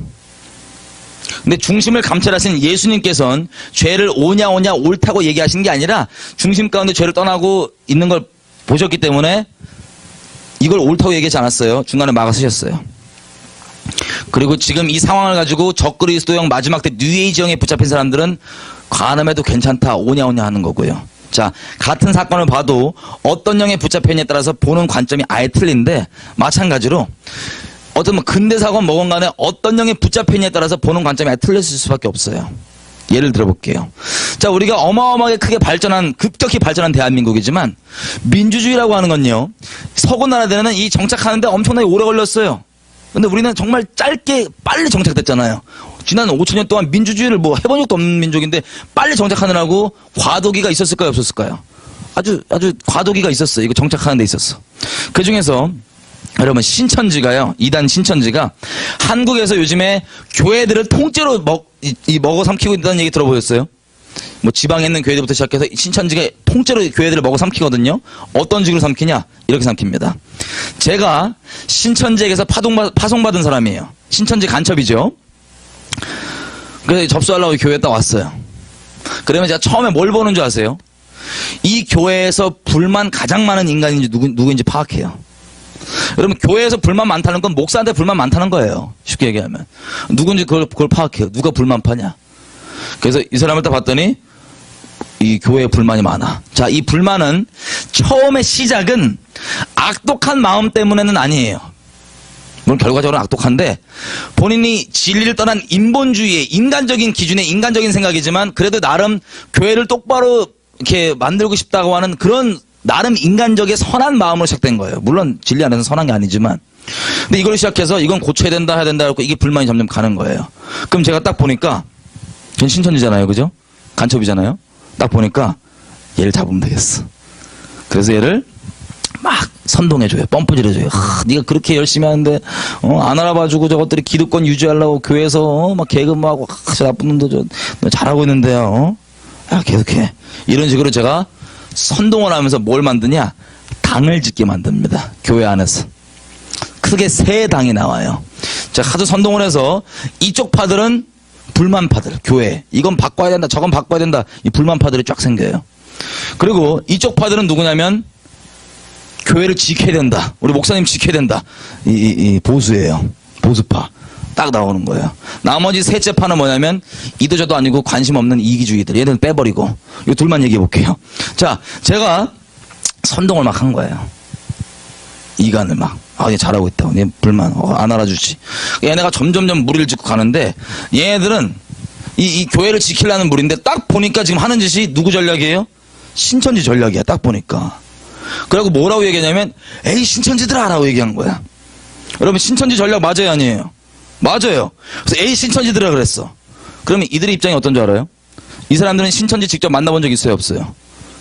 근데 중심을 감찰하신 예수님께서는 죄를 오냐 옳다고 얘기하신 게 아니라 중심 가운데 죄를 떠나고 있는 걸 보셨기 때문에 이걸 옳다고 얘기하지 않았어요. 중간에 막아 쓰셨어요. 그리고 지금 이 상황을 가지고 적그리스도형 마지막 때 뉴에이지형에 붙잡힌 사람들은 간음해도 괜찮다 오냐 하는 거고요. 자, 같은 사건을 봐도 어떤 영에 붙잡혔냐에 따라서 보는 관점이 아예 틀린데 마찬가지로 어떤 뭐 근대사건 뭐건 간에 어떤 영에 붙잡혔냐에 따라서 보는 관점이 아예 틀렸을 수밖에 없어요. 예를 들어볼게요. 자, 우리가 어마어마하게 크게 급격히 발전한 대한민국이지만 민주주의라고 하는 건요. 서구 나라들은 이 정착하는데 엄청나게 오래 걸렸어요. 근데 우리는 정말 짧게 빨리 정착됐잖아요. 지난 5천년 동안 민주주의를 뭐 해본 적도 없는 민족인데 빨리 정착하느라고 과도기가 있었을까요? 없었을까요? 아주 과도기가 있었어요. 이거 정착하는 데 있었어. 그 중에서 여러분 신천지가요. 이단 신천지가 한국에서 요즘에 교회들을 통째로 먹어 삼키고 있다는 얘기 들어보셨어요? 뭐 지방에 있는 교회들부터 시작해서 신천지가 통째로 교회들을 먹어 삼키거든요. 어떤 식으로 삼키냐? 이렇게 삼킵니다. 제가 신천지에게서 파송받은 사람이에요. 신천지 간첩이죠. 그래서 접수하려고 교회에 딱 왔어요. 그러면 제가 처음에 뭘 보는 줄 아세요? 이 교회에서 불만 가장 많은 인간인지 누구인지 파악해요. 여러분 교회에서 불만 많다는 건 목사한테 불만 많다는 거예요. 쉽게 얘기하면. 누군지 그걸 파악해요. 누가 불만파냐. 그래서 이 사람을 딱 봤더니 이 교회에 불만이 많아. 자, 이 불만은 처음에 시작은 악독한 마음 때문에는 아니에요. 물론 결과적으로 악독한데 본인이 진리를 떠난 인본주의의 인간적인 기준의 인간적인 생각이지만 그래도 나름 교회를 똑바로 이렇게 만들고 싶다고 하는 그런 나름 인간적인 선한 마음으로 시작된 거예요. 물론 진리 안에서 선한 게 아니지만. 근데 이걸 시작해서 이건 고쳐야 된다 해야 된다 하고 이게 불만이 점점 가는 거예요. 그럼 제가 딱 보니까 전 신천지잖아요. 그죠? 간첩이잖아요. 딱 보니까 얘를 잡으면 되겠어. 그래서 얘를 막 선동해줘요. 펌프질해줘요. 네가 그렇게 열심히 하는데 안 알아봐주고 저것들이 기득권 유지하려고 교회에서 막 계급하고 저 나쁜 놈도 너 잘하고 있는데요. 야 계속해. 이런 식으로 제가 선동을 하면서 뭘 만드냐? 당을 짓게 만듭니다. 교회 안에서. 크게 세 당이 나와요. 제가 하도 선동을 해서 이쪽 파들은 불만파들, 교회. 이건 바꿔야 된다, 저건 바꿔야 된다. 이 불만파들이 쫙 생겨요. 그리고 이쪽 파들은 누구냐면 교회를 지켜야 된다. 우리 목사님 지켜야 된다. 이 보수예요. 보수파. 딱 나오는 거예요. 나머지 셋째 파는 뭐냐면 이도 저도 아니고 관심 없는 이기주의들. 얘들은 빼버리고. 이 둘만 얘기해 볼게요. 자, 제가 선동을 막 한 거예요. 이간을 막. 얘 잘하고 있다. 얘 불만. 안 알아주지. 얘네가 점점점 무리를 짓고 가는데 얘네들은 이 교회를 지키려는 무리인데 딱 보니까 지금 하는 짓이 누구 전략이에요? 신천지 전략이야. 딱 보니까. 그리고 뭐라고 얘기하냐면 에이 신천지들아 라고 얘기한 거야. 여러분 신천지 전략 맞아요 아니에요? 맞아요. 그래서 에이 신천지들아 그랬어. 그러면 이들의 입장이 어떤 줄 알아요? 이 사람들은 신천지 직접 만나본 적 있어요 없어요?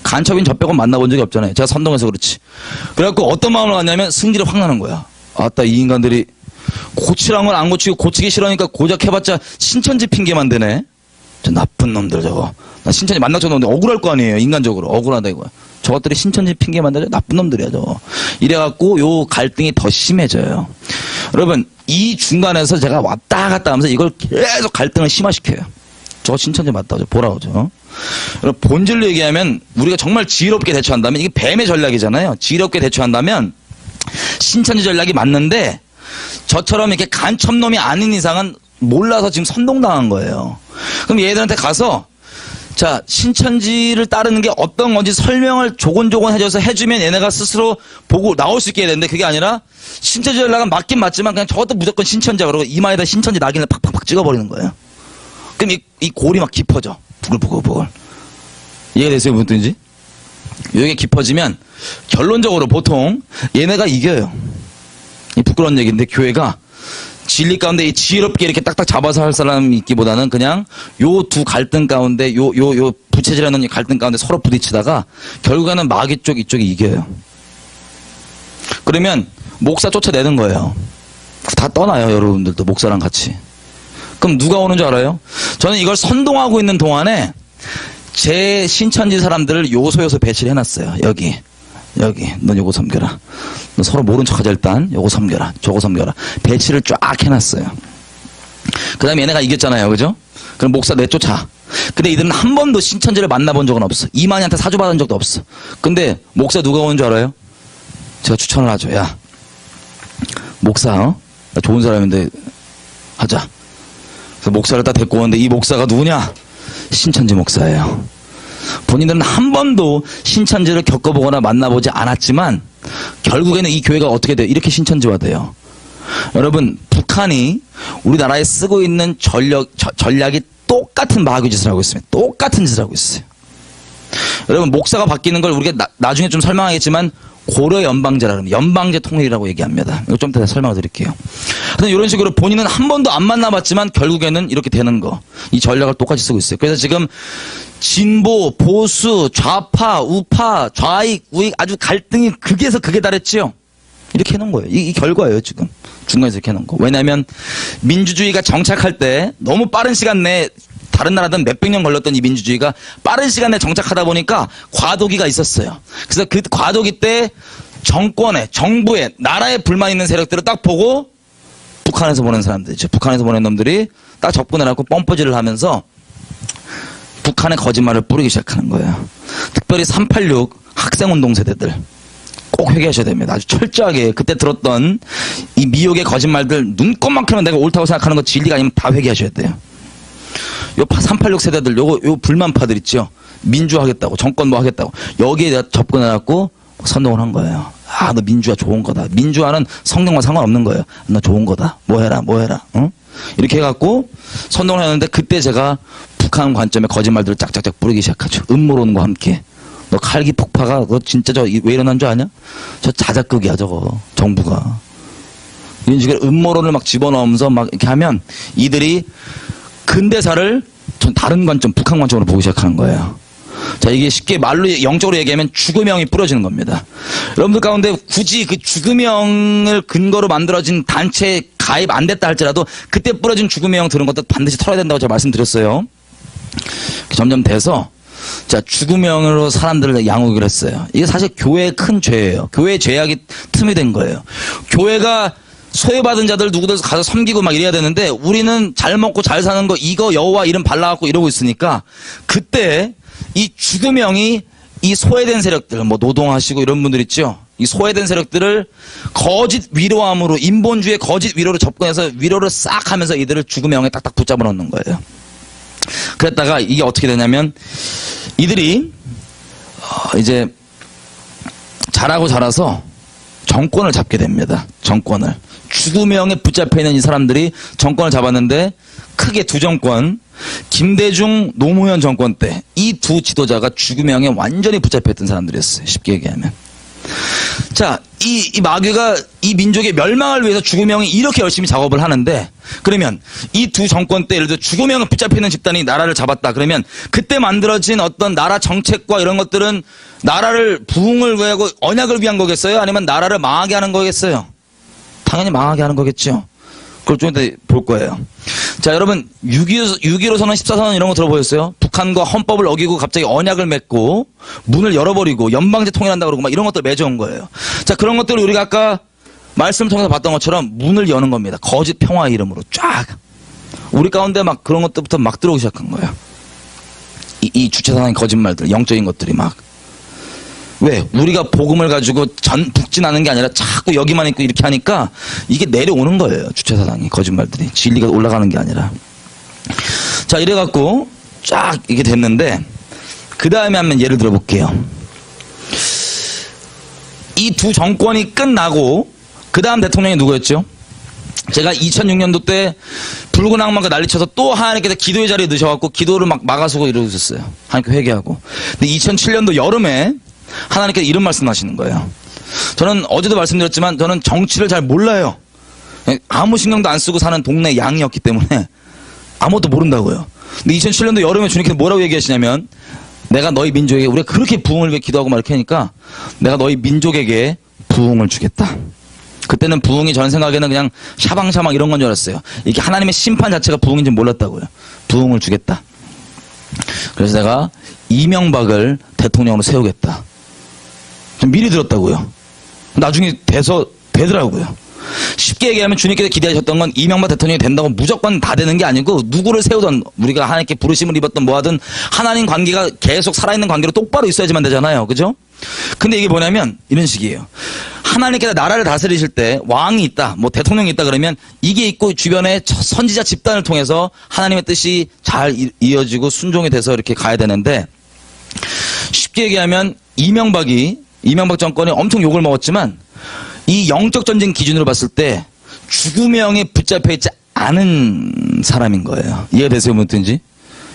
간첩인 저 빼고 만나본 적이 없잖아요. 제가 선동해서 그렇지. 그래갖고 어떤 마음으로 갔냐면 승질이 확 나는 거야. 아따 이 인간들이 고치란 건 안 고치고 고치기 싫으니까 고작 해봤자 신천지 핑계만 대네. 저 나쁜 놈들 저거. 나 신천지 만나줬는데 억울할 거 아니에요. 인간적으로 억울하다 이거야. 저것들이 신천지 핑계만 대죠. 나쁜 놈들이야 저거. 이래갖고 요 갈등이 더 심해져요. 여러분 이 중간에서 제가 왔다 갔다 하면서 이걸 계속 갈등을 심화시켜요. 저거 신천지 맞다. 저 보라 그죠. 여러분 본질로 얘기하면 우리가 정말 지혜롭게 대처한다면 이게 뱀의 전략이잖아요. 지혜롭게 대처한다면 신천지 전략이 맞는데 저처럼 이렇게 간첩놈이 아닌 이상은 몰라서 지금 선동당한 거예요. 그럼 얘들한테 가서 자 신천지를 따르는 게 어떤 건지 설명을 조곤조곤 해줘서 해주면 얘네가 스스로 보고 나올 수 있게 해야 되는데 그게 아니라 신천지 전략은 맞긴 맞지만 그냥 저것도 무조건 신천지야 그러고 이마에다 신천지 낙인을 팍팍팍 찍어버리는 거예요. 그럼 이 골이 막 깊어져. 부글부글. 이해가 되세요? 무슨 뜻인지? 이게 깊어지면 결론적으로 보통 얘네가 이겨요. 이 부끄러운 얘기인데 교회가 진리 가운데 이 지혜롭게 이렇게 딱딱 잡아서 할 사람이 있기보다는 그냥 요 두 갈등 가운데 요 부채질하는 이 갈등 가운데 서로 부딪히다가 결국에는 마귀 쪽 이쪽이 이겨요. 그러면 목사 쫓아내는 거예요. 다 떠나요. 여러분들도 목사랑 같이. 그럼 누가 오는 줄 알아요? 저는 이걸 선동하고 있는 동안에 제 신천지 사람들을 요소 배치를 해놨어요. 여기 넌 요거 섬겨라. 너 서로 모른 척하자 일단. 요거 섬겨라. 저거 섬겨라. 배치를 쫙 해놨어요. 그 다음에 얘네가 이겼잖아요. 그죠? 그럼 목사 내쫓아. 근데 이들은 한 번도 신천지를 만나본 적은 없어. 이만희한테 사주받은 적도 없어. 근데 목사 누가 오는 줄 알아요? 제가 추천을 하죠. 야 목사 나 좋은 사람인데 하자. 그래서 목사를 딱 데리고 오는데 이 목사가 누구냐? 신천지 목사예요. 본인들은 한 번도 신천지를 겪어보거나 만나보지 않았지만 결국에는 이 교회가 어떻게 돼요? 이렇게 신천지화돼요. 여러분 북한이 우리나라에 쓰고 있는 전략이 똑같은 마귀 짓을 하고 있습니다. 똑같은 짓을 하고 있어요. 여러분 목사가 바뀌는 걸 우리가 나중에 좀 설명하겠지만 고려 연방제라 그러면 연방제 통일이라고 얘기합니다. 이거 좀 이따 설명을 드릴게요. 근데 이런 식으로 본인은 한 번도 안 만나봤지만 결국에는 이렇게 되는 거. 이 전략을 똑같이 쓰고 있어요. 그래서 지금 진보, 보수, 좌파, 우파, 좌익, 우익 아주 갈등이 극에서 극에 달했지요. 이렇게 해놓은 거예요. 이 결과예요 지금. 중간에서 이렇게 해놓은 거. 왜냐하면 민주주의가 정착할 때 너무 빠른 시간 내에 다른 나라든 몇백 년 걸렸던 이 민주주의가 빠른 시간 내에 정착하다 보니까 과도기가 있었어요. 그래서 그 과도기 때 정권에, 정부에, 나라에 불만 있는 세력들을 딱 보고 북한에서 보낸 사람들이죠. 북한에서 보낸 놈들이 딱 접근해갖고 펌프질을 하면서 북한의 거짓말을 뿌리기 시작하는 거예요. 특별히 386 학생운동 세대들 꼭 회개하셔야 됩니다. 아주 철저하게 그때 들었던 이 미혹의 거짓말들 눈곱만큼은 내가 옳다고 생각하는 거 진리가 아니면 다 회개하셔야 돼요. 요 386 세대들, 요 불만파들 있죠. 민주화하겠다고, 정권 뭐 하겠다고. 여기에 접근해갖고 선동을 한 거예요. 아, 너 민주화 좋은 거다. 민주화는 성경과 상관없는 거예요. 너 좋은 거다. 뭐 해라. 응? 이렇게 해갖고 선동을 했는데 그때 제가 북한 관점의 거짓말들을 짝짝짝 뿌리기 시작하죠. 음모론과 함께. 너 칼기 폭파가 너 진짜 왜 일어난 줄 아냐? 저 자작극이야 저거. 정부가. 이런 식으로 음모론을 막 집어넣으면서 막 이렇게 하면 이들이 근대사를 전 다른 관점, 북한 관점으로 보기 시작하는 거예요. 자, 이게 쉽게 말로 영적으로 얘기하면 죽음형이 뿌려지는 겁니다. 여러분들 가운데 굳이 그 죽음형을 근거로 만들어진 단체에 가입 안 됐다 할지라도 그때 뿌려진 죽음형 들은 것도 반드시 털어야 된다고 제가 말씀드렸어요. 점점 돼서 자, 죽음형으로 사람들을 양육을 했어요. 이게 사실 교회의 큰 죄예요. 교회의 죄악이 틈이 된 거예요. 교회가 소외받은 자들 누구들 가서 섬기고 막 이래야 되는데 우리는 잘 먹고 잘 사는 거 이거 여호와 이름 발라갖고 이러고 있으니까 그때 이 죽음형이 이 소외된 세력들, 뭐 노동하시고 이런 분들 있죠. 이 소외된 세력들을 거짓 위로함으로 인본주의 거짓 위로로 접근해서 위로를 싹 하면서 이들을 죽음형에 딱딱 붙잡아 놓는 거예요. 그랬다가 이게 어떻게 되냐면 이들이 이제 자라고 자라서 정권을 잡게 됩니다. 정권을. 죽음형에 붙잡혀 있는 이 사람들이 정권을 잡았는데 크게 두 정권, 김대중, 노무현 정권 때 이 두 지도자가 죽음형에 완전히 붙잡혀있던 사람들이었어요. 쉽게 얘기하면. 자, 이 마귀가 이 민족의 멸망을 위해서 죽음형이 이렇게 열심히 작업을 하는데 그러면 이 두 정권 때 예를 들어 죽음형에 붙잡혀있는 집단이 나라를 잡았다. 그러면 그때 만들어진 어떤 나라 정책과 이런 것들은 나라를 부흥을 위하고 언약을 위한 거겠어요? 아니면 나라를 망하게 하는 거겠어요? 당연히 망하게 하는 거겠죠. 그걸 좀 이따 볼 거예요. 자, 여러분 6.15 선언, 14선언 이런 거 들어보셨어요? 북한과 헌법을 어기고 갑자기 언약을 맺고 문을 열어버리고 연방제 통일한다 그러고 막 이런 것들 맺어온 거예요. 자, 그런 것들을 우리가 아까 말씀을 통해서 봤던 것처럼 문을 여는 겁니다. 거짓 평화 이름으로 쫙. 우리 가운데 막 그런 것들부터 막 들어오기 시작한 거예요. 이 주체사상의 거짓말들, 영적인 것들이 막. 왜? 우리가 복음을 가지고 북진하는 게 아니라 자꾸 여기만 있고 이렇게 하니까 이게 내려오는 거예요. 주체사상이 거짓말들이. 진리가 올라가는 게 아니라. 자, 이래갖고 쫙 이게 됐는데 그 다음에 한번 예를 들어볼게요. 이 두 정권이 끝나고 그 다음 대통령이 누구였죠? 제가 2006년도 때 붉은 악마가 난리쳐서 또 하나님께서 기도의 자리에 넣으셔갖고 기도를 막 막아서고 이러셨어요. 하나님께 회개하고. 근데 2007년도 여름에 하나님께서 이런 말씀 하시는 거예요. 저는 어제도 말씀드렸지만 저는 정치를 잘 몰라요. 아무 신경도 안 쓰고 사는 동네 양이었기 때문에 아무것도 모른다고요. 근데 2007년도 여름에 주님께서 뭐라고 얘기하시냐면 내가 너희 민족에게 우리가 그렇게 부흥을 위해 기도하고 막 이렇게 하니까 내가 너희 민족에게 부흥을 주겠다. 그때는 부흥이 전 생각에는 그냥 샤방샤방 이런 건 줄 알았어요. 이게 하나님의 심판 자체가 부흥인지 몰랐다고요. 부흥을 주겠다. 그래서 내가 이명박을 대통령으로 세우겠다. 좀 미리 들었다고요. 나중에 되더라고요. 쉽게 얘기하면 주님께서 기대하셨던 건 이명박 대통령이 된다고 무조건 다 되는 게 아니고 누구를 세우던 우리가 하나님께 부르심을 입었던 뭐하든 하나님 관계가 계속 살아있는 관계로 똑바로 있어야지만 되잖아요. 그죠? 근데 이게 뭐냐면 이런 식이에요. 하나님께서 나라를 다스리실 때 왕이 있다, 뭐 대통령이 있다 그러면 이게 있고 주변에 선지자 집단을 통해서 하나님의 뜻이 잘 이어지고 순종이 돼서 이렇게 가야 되는데 쉽게 얘기하면 이명박 정권이 엄청 욕을 먹었지만 이 영적 전쟁 기준으로 봤을 때 죽음형에 붙잡혀 있지 않은 사람인 거예요. 이해가 되세요? 뭐든지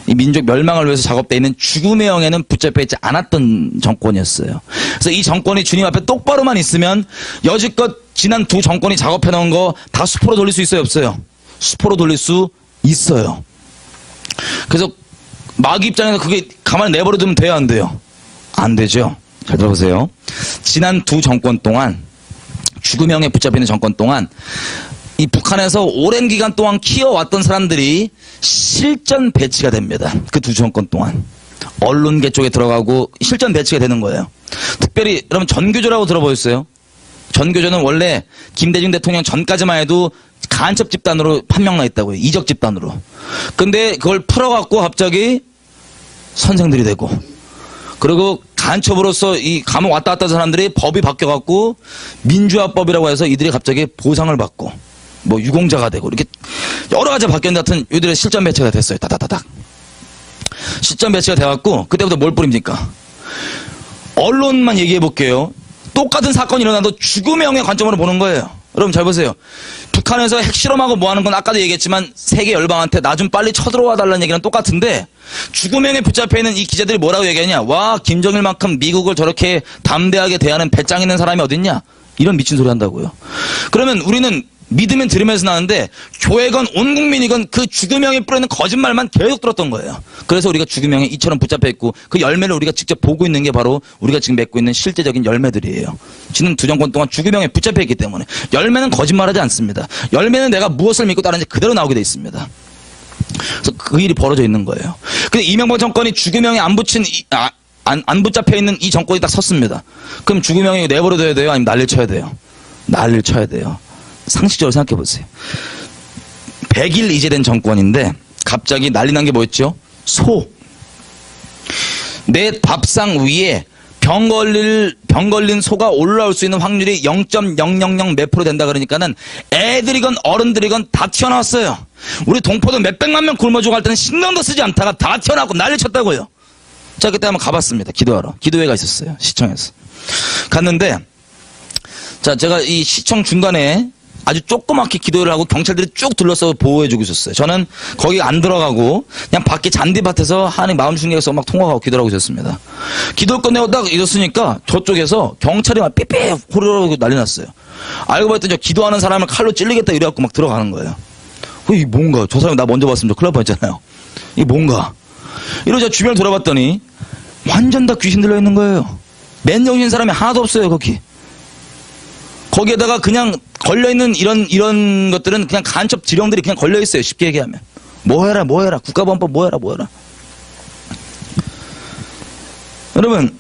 이 민족 멸망을 위해서 작업되어 있는 죽음의 영에는 붙잡혀 있지 않았던 정권이었어요. 그래서 이 정권이 주님 앞에 똑바로만 있으면 여지껏 지난 두 정권이 작업해 놓은 거 다 수포로 돌릴 수 있어요? 없어요? 수포로 돌릴 수 있어요. 그래서 마귀 입장에서 그게 가만히 내버려두면 돼요? 안 돼요? 안 되죠. 잘 들어보세요. 지난 두 정권 동안 죽음형에 붙잡히는 정권 동안 이 북한에서 오랜 기간 동안 키워왔던 사람들이 실전 배치가 됩니다. 그 두 정권 동안. 언론계 쪽에 들어가고 실전 배치가 되는 거예요. 특별히 여러분 전교조라고 들어보셨어요? 전교조는 원래 김대중 대통령 전까지만 해도 간첩 집단으로 판명나 있다고요. 이적 집단으로. 근데 그걸 풀어갖고 갑자기 선생들이 되고 그리고 간첩으로서 이 감옥 왔다 갔다 하는 사람들이 법이 바뀌어갖고 민주화법이라고 해서 이들이 갑자기 보상을 받고 뭐 유공자가 되고 이렇게 여러 가지 바뀌었는데 하여튼 이들의 실전 배치가 됐어요. 다다다닥. 실전 배치가 돼갖고 그때부터 뭘 뿌립니까? 언론만 얘기해 볼게요. 똑같은 사건이 일어나도 죽음형의 관점으로 보는 거예요. 여러분 잘 보세요. 북한에서 핵실험하고 뭐 하는 건 아까도 얘기했지만 세계 열방한테 나 좀 빨리 쳐들어와 달라는 얘기랑 똑같은데 죽음형에 붙잡혀 있는 이 기자들이 뭐라고 얘기하냐. 와, 김정일만큼 미국을 저렇게 담대하게 대하는 배짱 있는 사람이 어딨냐. 이런 미친 소리 한다고요. 그러면 우리는 믿으면 들으면서 나는데 교회건 온 국민이건 그 죽음형이 뿌리는 거짓말만 계속 들었던 거예요. 그래서 우리가 죽음형에 이처럼 붙잡혀 있고 그 열매를 우리가 직접 보고 있는 게 바로 우리가 지금 맺고 있는 실제적인 열매들이에요. 지난 2정권 동안 죽음형에 붙잡혀 있기 때문에 열매는 거짓말하지 않습니다. 열매는 내가 무엇을 믿고 따르는지 그대로 나오게 돼 있습니다. 그래서 그 일이 벌어져 있는 거예요. 근데 이명박 정권이 죽음형에 안 붙잡혀 있는 이 정권이 딱 섰습니다. 그럼 죽음형이 내버려둬야 돼요? 아니면 난리를 쳐야 돼요? 난리를 쳐야 돼요. 상식적으로 생각해 보세요. 100일 이제 된 정권인데 갑자기 난리 난 게 뭐였죠? 소. 내 밥상 위에 병 걸린 소가 올라올 수 있는 확률이 0.000 몇 프로 된다 그러니까는 애들이건 어른들이건 다 튀어나왔어요. 우리 동포도 몇백만 명 굶어주고 할 때는 신경도 쓰지 않다가 다 튀어나오고 난리 쳤다고요. 자, 그때 한번 가봤습니다. 기도하러. 기도회가 있었어요. 시청에서. 갔는데 자, 제가 이 시청 중간에 아주 조그맣게 기도를 하고 경찰들이 쭉 둘러서 보호해주고 있었어요. 저는 거기 안 들어가고 그냥 밖에 잔디밭에서 하나님 마음 중에서 막 통화하고 기도를 하고 있었습니다. 기도 끝내고 딱 있었으니까 저쪽에서 경찰이 막 삐삐 호르르 난리 났어요. 알고 봤더니 저 기도하는 사람을 칼로 찔리겠다 이래갖고 막 들어가는 거예요. 이게 뭔가 저 사람이 나 먼저 봤으면 저 큰일 날 뻔했잖아요. 이게 뭔가 이러자 주변을 돌아봤더니 완전 다 귀신 들려있는 거예요. 맨정신 사람이 하나도 없어요. 거기에다가 그냥 걸려있는 이런 것들은 그냥 간첩 지령들이 그냥 걸려있어요. 쉽게 얘기하면. 뭐 해라. 국가보안법 뭐 해라. 여러분,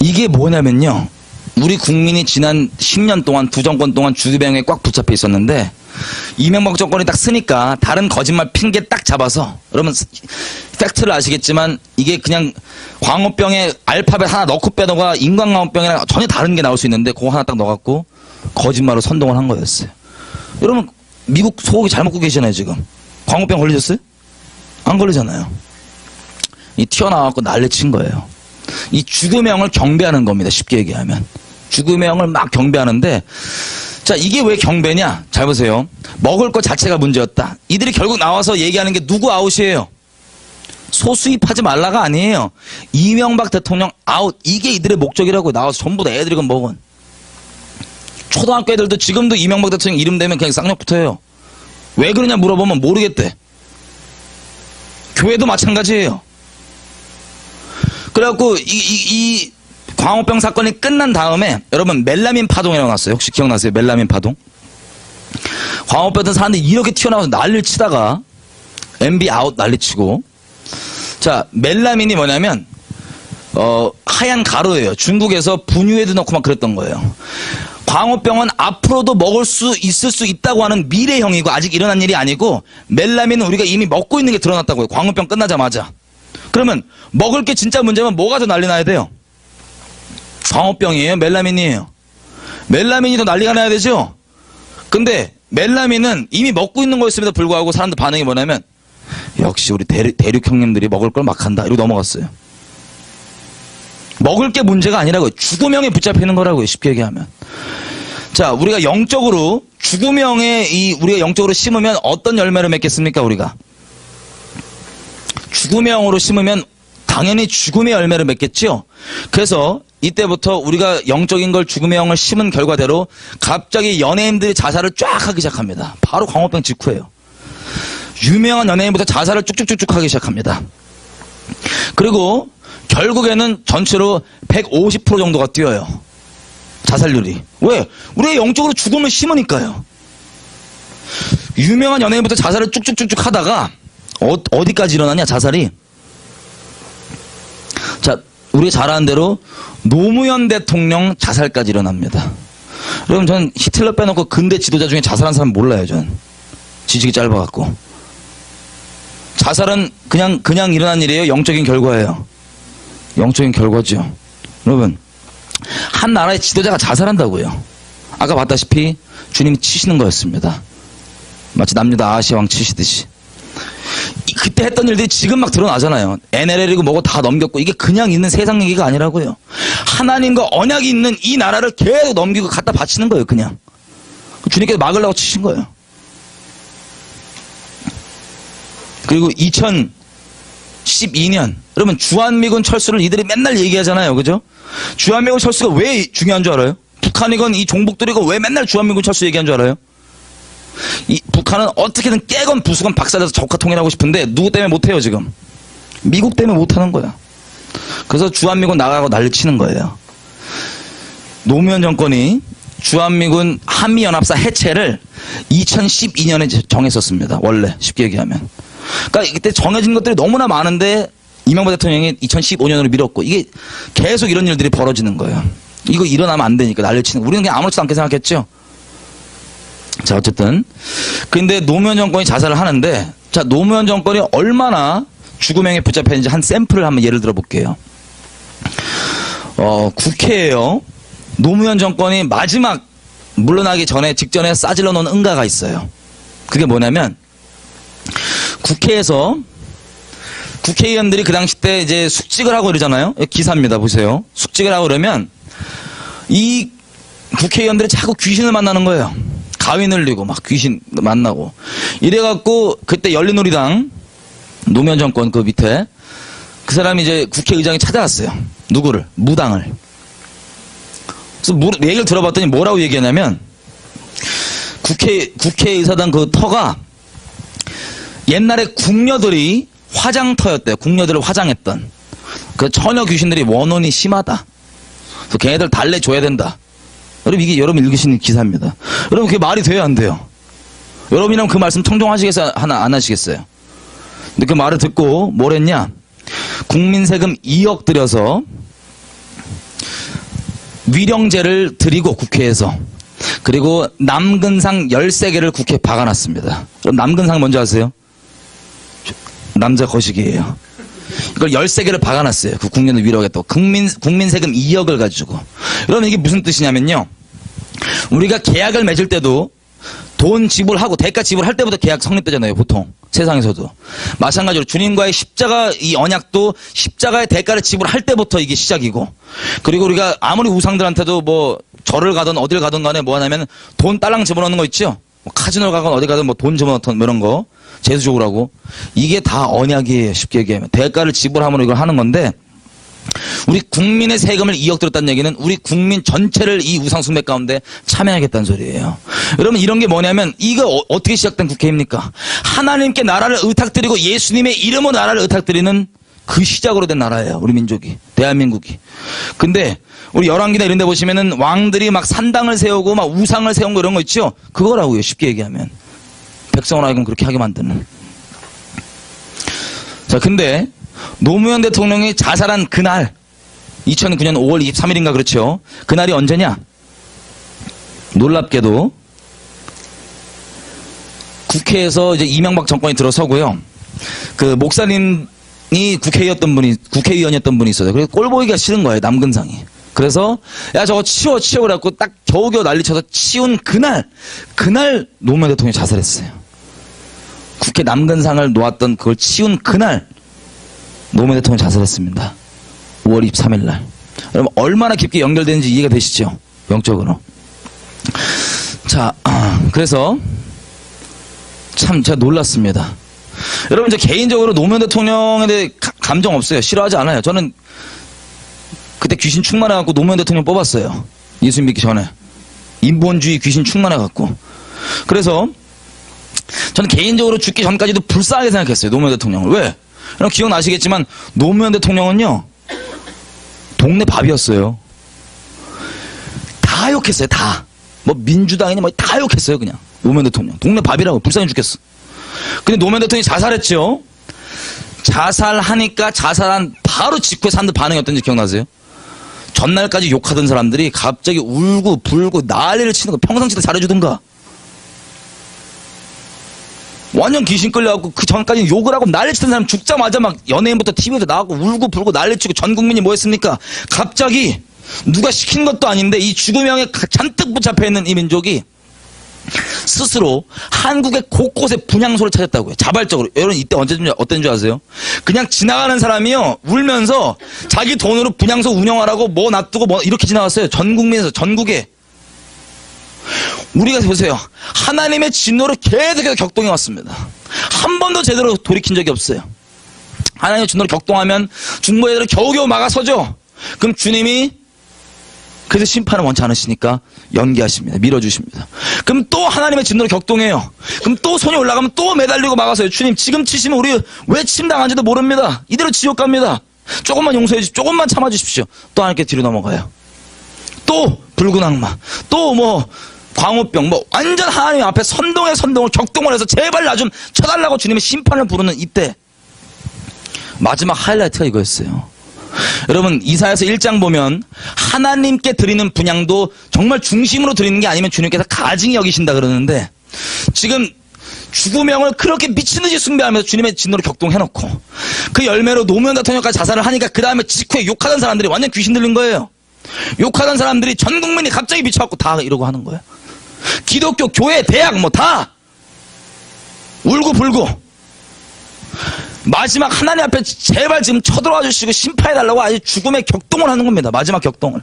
이게 뭐냐면요. 우리 국민이 지난 10년 동안 2정권 동안 죽음형에 꽉 붙잡혀 있었는데 이명박 정권이 딱 쓰니까 다른 거짓말 핑계 딱 잡아서 여러분 팩트를 아시겠지만 이게 그냥 광우병에 알파벳 하나 넣고 빼다가 인간광우병이랑 전혀 다른 게 나올 수 있는데 그거 하나 딱 넣어갖고 거짓말로 선동을 한 거였어요. 여러분 미국 소고기 잘 먹고 계시잖아요. 지금 광우병 걸리셨어요? 안 걸리잖아요. 이 튀어나와갖고 난리친 거예요. 이 죽음형을 경배하는 겁니다. 쉽게 얘기하면 죽음형을 막 경배하는데 자, 이게 왜 경배냐? 잘 보세요. 먹을 것 자체가 문제였다. 이들이 결국 나와서 얘기하는 게 누구 아웃이에요? 소 수입하지 말라가 아니에요. 이명박 대통령 아웃. 이게 이들의 목적이라고 나와서 전부 다 애들이건 뭐건. 초등학교 애들도 지금도 이명박 대통령 이름 되면 그냥 쌍욕부터 해요. 왜 그러냐 물어보면 모르겠대. 교회도 마찬가지예요. 그래갖고 이 광우병 사건이 끝난 다음에 여러분 멜라민 파동이 일어났어요. 혹시 기억나세요? 멜라민 파동? 광우병 사람들이 이렇게 튀어나와서 난리를 치다가 MB 아웃 난리치고 자 멜라민이 뭐냐면 하얀 가루예요. 중국에서 분유에도 넣고 막 그랬던 거예요. 광우병은 앞으로도 먹을 수 있을 수 있다고 하는 미래형이고 아직 일어난 일이 아니고 멜라민은 우리가 이미 먹고 있는 게 드러났다고요. 광우병 끝나자마자. 그러면 먹을 게 진짜 문제면 뭐가 더 난리 나야 돼요? 광우병이에요? 멜라민이에요? 멜라민이 더 난리가 나야 되죠? 근데 멜라민은 이미 먹고 있는 거였음에도 불구하고 사람들 반응이 뭐냐면 역시 우리 대륙 형님들이 먹을 걸 막 한다 이러고 넘어갔어요. 먹을 게 문제가 아니라고요. 죽음형에 붙잡히는 거라고요. 쉽게 얘기하면. 자, 우리가 영적으로 죽음형에 우리가 영적으로 심으면 어떤 열매를 맺겠습니까? 우리가 죽음형으로 심으면 당연히 죽음의 열매를 맺겠죠. 그래서 이때부터 우리가 영적인 걸 죽음의 영을 심은 결과대로 갑자기 연예인들이 자살을 쫙 하기 시작합니다. 바로 광우병 직후예요. 유명한 연예인부터 자살을 쭉쭉쭉쭉 하기 시작합니다. 그리고 결국에는 전체로 150% 정도가 뛰어요. 자살률이. 왜? 우리가 영적으로 죽음을 심으니까요. 유명한 연예인부터 자살을 쭉쭉쭉쭉 하다가 어디까지 일어나냐 자살이. 자, 우리가 잘 아는 대로 노무현 대통령 자살까지 일어납니다. 여러분 전 히틀러 빼놓고 근대 지도자 중에 자살한 사람 몰라요. 전 지식이 짧아갖고. 자살은 그냥 일어난 일이에요. 영적인 결과예요. 영적인 결과죠. 여러분 한 나라의 지도자가 자살한다고요. 아까 봤다시피 주님이 치시는 거였습니다. 마치 남유다 아하시아 왕 치시듯이. 그때 했던 일들이 지금 막 드러나잖아요. NLL이고 뭐고 다 넘겼고 이게 그냥 있는 세상 얘기가 아니라고요. 하나님과 언약이 있는 이 나라를 계속 넘기고 갖다 바치는 거예요. 그냥. 주님께서 막으려고 치신 거예요. 그리고 2012년 여러분 주한미군 철수를 이들이 맨날 얘기하잖아요. 그죠? 주한미군 철수가 왜 중요한 줄 알아요? 북한이건 이 종북들이건 왜 맨날 주한미군 철수 얘기한 줄 알아요? 이 북한은 어떻게든 깨건 부수건 박살내서 적화 통일하고 싶은데 누구 때문에 못해요 지금? 미국 때문에 못하는 거야. 그래서 주한미군 나가고 난리치는 거예요. 노무현 정권이 주한미군 한미연합사 해체를 2012년에 정했었습니다. 원래 쉽게 얘기하면. 그러니까 이때 정해진 것들이 너무나 많은데 이명박 대통령이 2015년으로 미뤘고 이게 계속 이런 일들이 벌어지는 거예요. 이거 일어나면 안 되니까 난리치는 거. 우리는 그냥 아무렇지도 않게 생각했죠. 자 어쨌든 근데 노무현 정권이 자살을 하는데 자 노무현 정권이 얼마나 죽음행에 붙잡혔는지 한 샘플을 한번 예를 들어 볼게요. 국회에요. 노무현 정권이 마지막 물러나기 전에 직전에 싸질러 놓은 응가가 있어요. 그게 뭐냐면 국회에서 국회의원들이 그 당시 때 이제 숙직을 하고 이러잖아요. 기사입니다. 보세요. 숙직을 하고 그러면 이 국회의원들이 자꾸 귀신을 만나는 거예요. 가위 늘리고 막 귀신 만나고 이래갖고 그때 열린우리당 노무현 정권 그 밑에 그 사람이 이제 국회의장이 찾아왔어요. 누구를? 무당을. 그래서 얘기를 들어봤더니 뭐라고 얘기하냐면 국회의사당 그 터가 옛날에 궁녀들이 화장터였대요. 궁녀들을 화장했던 그 처녀 귀신들이 원혼이 심하다. 그래서 걔네들 달래줘야 된다. 여러분 이게 여러분 읽으시는 기사입니다. 여러분 그게 말이 돼요 안 돼요? 여러분이라면 그 말씀 청정하시겠어요? 안 하시겠어요? 근데 그 말을 듣고 뭘 했냐? 국민 세금 2억 들여서 위령제를 드리고 국회에서 그리고 남근상 13개를 국회에 박아놨습니다. 그럼 남근상 뭔지 아세요? 남자 거시기예요. 이걸 13개를 박아놨어요. 그 국민을 위로하겠다고. 국민 세금 2억을 가지고. 여러분 이게 무슨 뜻이냐면요. 우리가 계약을 맺을 때도 돈 지불하고 대가 지불할 때부터 계약 성립되잖아요. 보통 세상에서도. 마찬가지로 주님과의 십자가 이 언약도 십자가의 대가를 지불할 때부터 이게 시작이고 그리고 우리가 아무리 우상들한테도 뭐 절을 가든 어딜 가든 간에 뭐 하냐면 돈 딸랑 집어넣는 거 있죠. 뭐 카지노 가건 어디 가든 뭐 돈 집어넣던 이런 거 재수 좋으라고 이게 다 언약이에요. 쉽게 얘기하면 대가를 지불함으로 이걸 하는 건데 우리 국민의 세금을 2억 들었다는 얘기는 우리 국민 전체를 이 우상숭배 가운데 참여하겠다는 소리예요. 여러분 이런 게 뭐냐면 이거 어떻게 시작된 국회입니까? 하나님께 나라를 의탁드리고 예수님의 이름으로 나라를 의탁드리는 그 시작으로 된 나라예요. 우리 민족이 대한민국이. 근데 우리 열왕기나 이런 데 보시면은 왕들이 막 산당을 세우고 막 우상을 세운 거 이런 거 있죠? 그거라고요. 쉽게 얘기하면. 백성을 하여금 그렇게 하게 만드는. 자 근데 노무현 대통령이 자살한 그날 2009년 5월 23일인가 그렇죠. 그날이 언제냐? 놀랍게도 국회에서 이제 이명박 정권이 들어서고요. 그 목사님이 국회의원이었던 분이 있어요. 그래서 꼴 보기가 싫은 거예요. 남근상이. 그래서 야 저거 치워 그래갖고 딱 겨우겨우 난리쳐서 치운 그날 노무현 대통령이 자살했어요. 국회 남근상을 놓았던 그걸 치운 그날 노무현 대통령이 자살했습니다. 5월 23일 날. 여러분 얼마나 깊게 연결되는지 이해가 되시죠? 영적으로. 자, 그래서 참 제가 놀랐습니다. 여러분 저 개인적으로 노무현 대통령에 대해 감정 없어요. 싫어하지 않아요. 저는 그때 귀신 충만해갖고 노무현 대통령 뽑았어요. 예수님 믿기 전에. 인본주의 귀신 충만해갖고. 그래서 저는 개인적으로 죽기 전까지도 불쌍하게 생각했어요. 노무현 대통령을. 왜? 여러분 기억나시겠지만 노무현 대통령은요. 동네 밥이었어요. 다 욕했어요. 다. 뭐 민주당이니 뭐 다 욕했어요. 그냥. 노무현 대통령. 동네 밥이라고. 불쌍해 죽겠어. 근데 노무현 대통령이 자살했죠. 자살하니까 자살한 바로 직후에 사람들 반응이 어떤지 기억나세요? 전날까지 욕하던 사람들이 갑자기 울고 불고 난리를 치는 거. 평상시대 잘해주든가. 완전 귀신 끌려갖고 그 전까지 욕을 하고 난리치던 사람 죽자마자 막 연예인부터 TV에서 나가고 울고 불고 난리치고 전 국민이 뭐 했습니까? 갑자기 누가 시킨 것도 아닌데 이 죽음형에 잔뜩 붙잡혀 있는 이 민족이 스스로 한국의 곳곳에 분향소를 찾았다고요. 자발적으로. 여러분 이때 언제쯤 어땠는 줄 아세요? 그냥 지나가는 사람이요 울면서 자기 돈으로 분향소 운영하라고 뭐 놔두고 뭐 이렇게 지나갔어요. 전 국민에서 전국에. 우리가 보세요. 하나님의 진노를 계속해서 격동해 왔습니다. 한 번도 제대로 돌이킨 적이 없어요. 하나님의 진노를 격동하면 중보 애들을 겨우겨우 막아서죠. 그럼 주님이 그래서 심판을 원치 않으시니까 연기하십니다. 밀어주십니다. 그럼 또 하나님의 진노를 격동해요. 그럼 또 손이 올라가면 또 매달리고 막아서요. 주님 지금 치시면 우리 왜 침당한지도 모릅니다. 이대로 지옥 갑니다. 조금만 용서해 주십시오. 조금만 참아 주십시오. 또 하나님께 뒤로 넘어가요. 또 붉은 악마, 또 뭐 광우병, 뭐 완전 하나님 앞에 선동에 선동을 격동을 해서 제발 나 좀 쳐달라고 주님의 심판을 부르는 이때 마지막 하이라이트가 이거였어요. 여러분 이사야서 1장 보면 하나님께 드리는 분향도 정말 중심으로 드리는 게 아니면 주님께서 가증히 여기신다 그러는데 지금 죽음형을 그렇게 미친듯이 숭배하면서 주님의 진노를 격동해놓고 그 열매로 노무현 대통령까지 자살을 하니까 그 다음에 직후에 욕하던 사람들이 완전 귀신 들린 거예요. 욕하던 사람들이 전 국민이 갑자기 미쳐갖고 다 이러고 하는 거예요. 기독교, 교회, 대학 뭐 다 울고 불고 마지막 하나님 앞에 제발 지금 쳐들어와 주시고 심판해달라고 아주 죽음의 격동을 하는 겁니다. 마지막 격동을.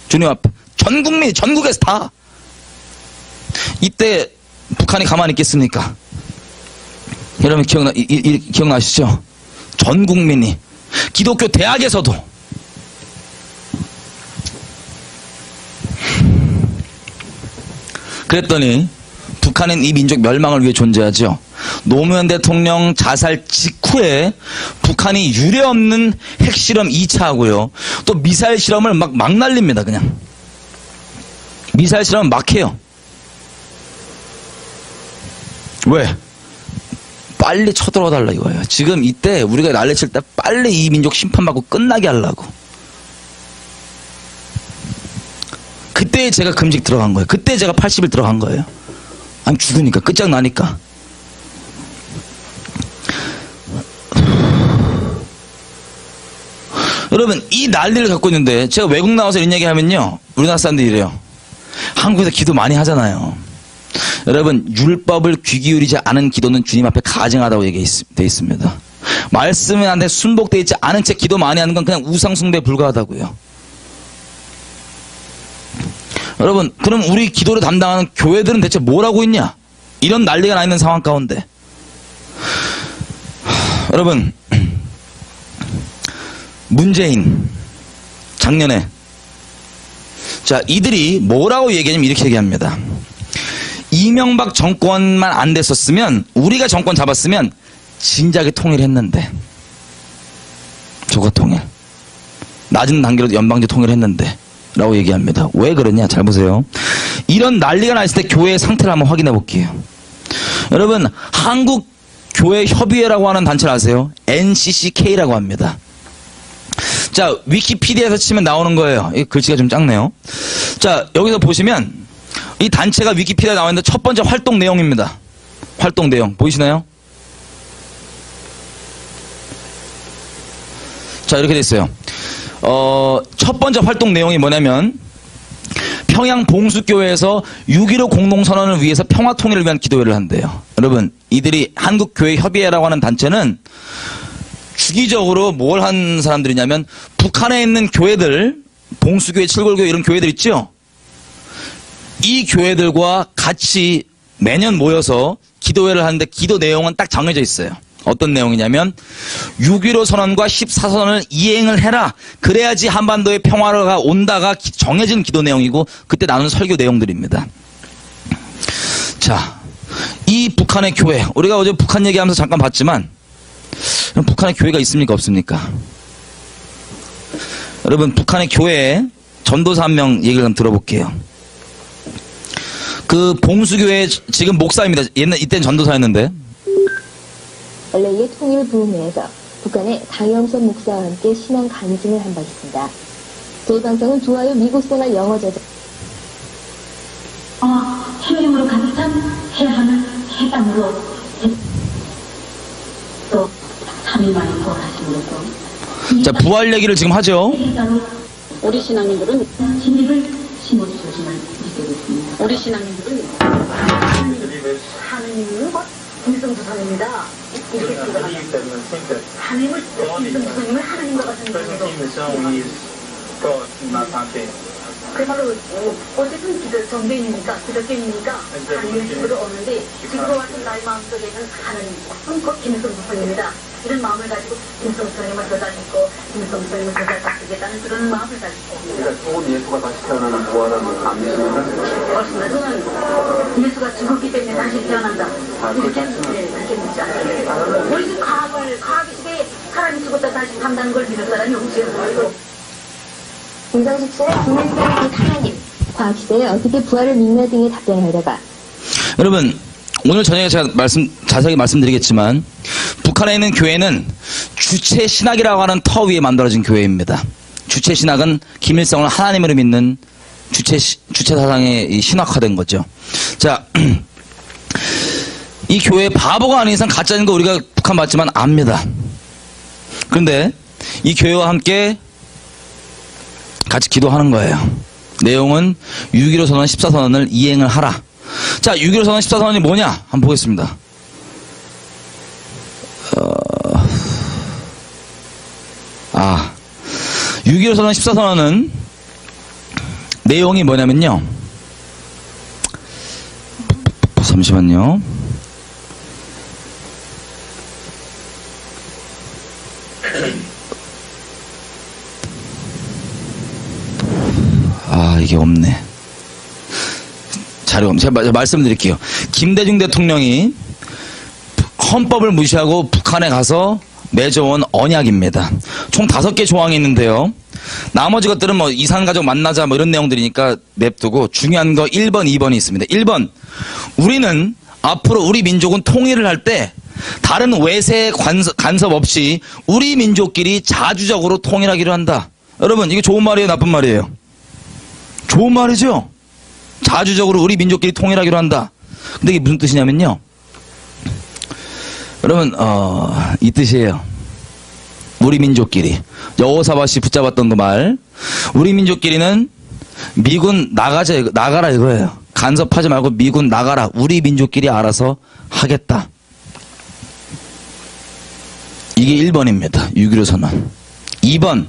주님 앞에. 전 국민이, 전국에서 다. 이때 북한이 가만히 있겠습니까? 여러분 기억나시죠? 전 국민이. 기독교 대학에서도. 그랬더니 북한은 이 민족 멸망을 위해 존재하죠. 노무현 대통령 자살 직후에 북한이 유례없는 핵실험 2차 하고요. 또 미사일 실험을 막 날립니다. 그냥. 미사일 실험을 막 해요. 왜? 빨리 쳐들어와 달라 이거예요. 지금 이때 우리가 난리칠 때 빨리 이 민족 심판받고 끝나게 하려고. 그때 제가 금식 들어간 거예요. 그때 제가 80일 들어간 거예요. 아니 죽으니까 끝장나니까. 여러분 이 난리를 갖고 있는데 제가 외국 나와서 이런 얘기하면요 우리나라 사람들이 이래요. 한국에서 기도 많이 하잖아요. 여러분 율법을 귀 기울이지 않은 기도는 주님 앞에 가증하다고 얘기되어 있습니다. 말씀한테 순복되어 있지 않은 채 기도 많이 하는 건 그냥 우상숭배에 불과하다고요. 여러분 그럼 우리 기도를 담당하는 교회들은 대체 뭘 하고 있냐? 이런 난리가 나 있는 상황 가운데 여러분 문재인 작년에 자 이들이 뭐라고 얘기하냐면 이렇게 얘기합니다. 이명박 정권만 안 됐었으면 우리가 정권 잡았으면 진작에 통일했는데 조국 통일 낮은 단계로 연방제 통일했는데 라고 얘기합니다. 왜 그러냐? 잘 보세요. 이런 난리가 나 있을 때 교회의 상태를 한번 확인해 볼게요. 여러분 한국교회협의회라고 하는 단체를 아세요? NCCK라고 합니다. 자 위키피디아에서 치면 나오는 거예요. 이 글씨가 좀 작네요. 자 여기서 보시면 이 단체가 위키피디아에 나와 있는데 첫 번째 활동 내용입니다. 활동 내용 보이시나요? 자 이렇게 돼 있어요. 첫 번째 활동 내용이 뭐냐면 평양 봉수교회에서 6.15 공동선언을 위해서 평화통일을 위한 기도회를 한대요. 여러분 이들이 한국교회협의회라고 하는 단체는 주기적으로 뭘 한 사람들이냐면 북한에 있는 교회들 봉수교회, 칠골교회 이런 교회들 있죠? 이 교회들과 같이 매년 모여서 기도회를 하는데 기도 내용은 딱 정해져 있어요. 어떤 내용이냐면 6.15 선언과 14선언을 이행을 해라. 그래야지 한반도의 평화가 온다가 정해진 기도 내용이고 그때 나누는 설교 내용들입니다. 자, 이 북한의 교회 우리가 어제 북한 얘기하면서 잠깐 봤지만 북한에 교회가 있습니까 없습니까? 여러분 북한의 교회에 전도사 한 명 얘기를 한번 들어볼게요. 그 봉수교회 지금 목사입니다. 이때는 전도사였는데 원래의 통일 부흥회에서 북한의 강영선 목사와 함께 신앙 간증을 한 바 있습니다. 저희 방송은 좋아요 미국 생활 영어 저자 해외용으로 가득 찬 해하는 해방으로 또 3일 만에 부활하신 것도 자 부활 얘기를 지금 하죠. 우리 신앙인들은 진리를 심어주시면 믿겠습니다. 우리 신앙인들은 하느님은 김성수선입니다. 이렇게 생각합니다. 하느님을 김성수선님을 하느님과 같은 생각으로 그야말로 어쨌든 정대인이니까 기독교인이니까 하느님의 집으로 오는데 집으로 와서 나의 마음속에 있는 하느님 곧 김성수선입니다. 이런 마음을 가지고 김성수선님을 저자시고 김성수선님을 저자시겠다는 그런 마음을 가지고 그러니까 좋은 예수가 다시 태어나는 부활하는 안 믿으시는 그렇습니다. 저는 예수가 죽었기 때문에 다시 태어난다. 이렇게 그렇게 믿지 않아요. 우리 집 과학의 시대에 사람이 죽었다 다시 산다는 걸 믿을 사람이 없어요. 김성식 씨는 김일성 곧 하나님, 과학시대에 어떻게 부활을 믿나 등의 답변을 하다가 여러분, 오늘 저녁에 제가 자세하게 말씀드리겠지만, 북한에 있는 교회는 주체 신학이라고 하는 터 위에 만들어진 교회입니다. 주체 신학은 김일성을 하나님으로 믿는 주체 사상의 신학화된 거죠. 자, 이 교회 바보가 아닌 이상 가짜인 거 우리가 북한 봤지만 압니다. 그런데 이 교회와 함께 같이 기도하는 거예요. 내용은 6.15 선언 14선언을 이행을 하라. 자, 6.15 선언 14선언이 뭐냐? 한번 보겠습니다. 6.15 선언 14선언은 내용이 뭐냐면요. 잠시만요. 이게 없네. 자료가 제가 말씀드릴게요. 김대중 대통령이 헌법을 무시하고 북한에 가서 맺어온 언약입니다. 총 5개 조항이 있는데요. 나머지 것들은 뭐 이산가족 만나자 뭐 이런 내용들이니까 냅두고 중요한 거 1번, 2번이 있습니다. 1번, 우리는 앞으로 우리 민족은 통일을 할 때 다른 외세 간섭 없이 우리 민족끼리 자주적으로 통일하기로 한다. 여러분, 이게 좋은 말이에요, 나쁜 말이에요? 좋은 말이죠? 자주적으로 우리 민족끼리 통일하기로 한다. 근데 이게 무슨 뜻이냐면요. 여러분, 이 뜻이에요. 우리 민족끼리. 여호사밧이 붙잡았던 그 말. 우리 민족끼리는 미군 나가라 이거예요. 간섭하지 말고 미군 나가라. 우리 민족끼리 알아서 하겠다. 이게 1번입니다. 6.15 선언. 2번.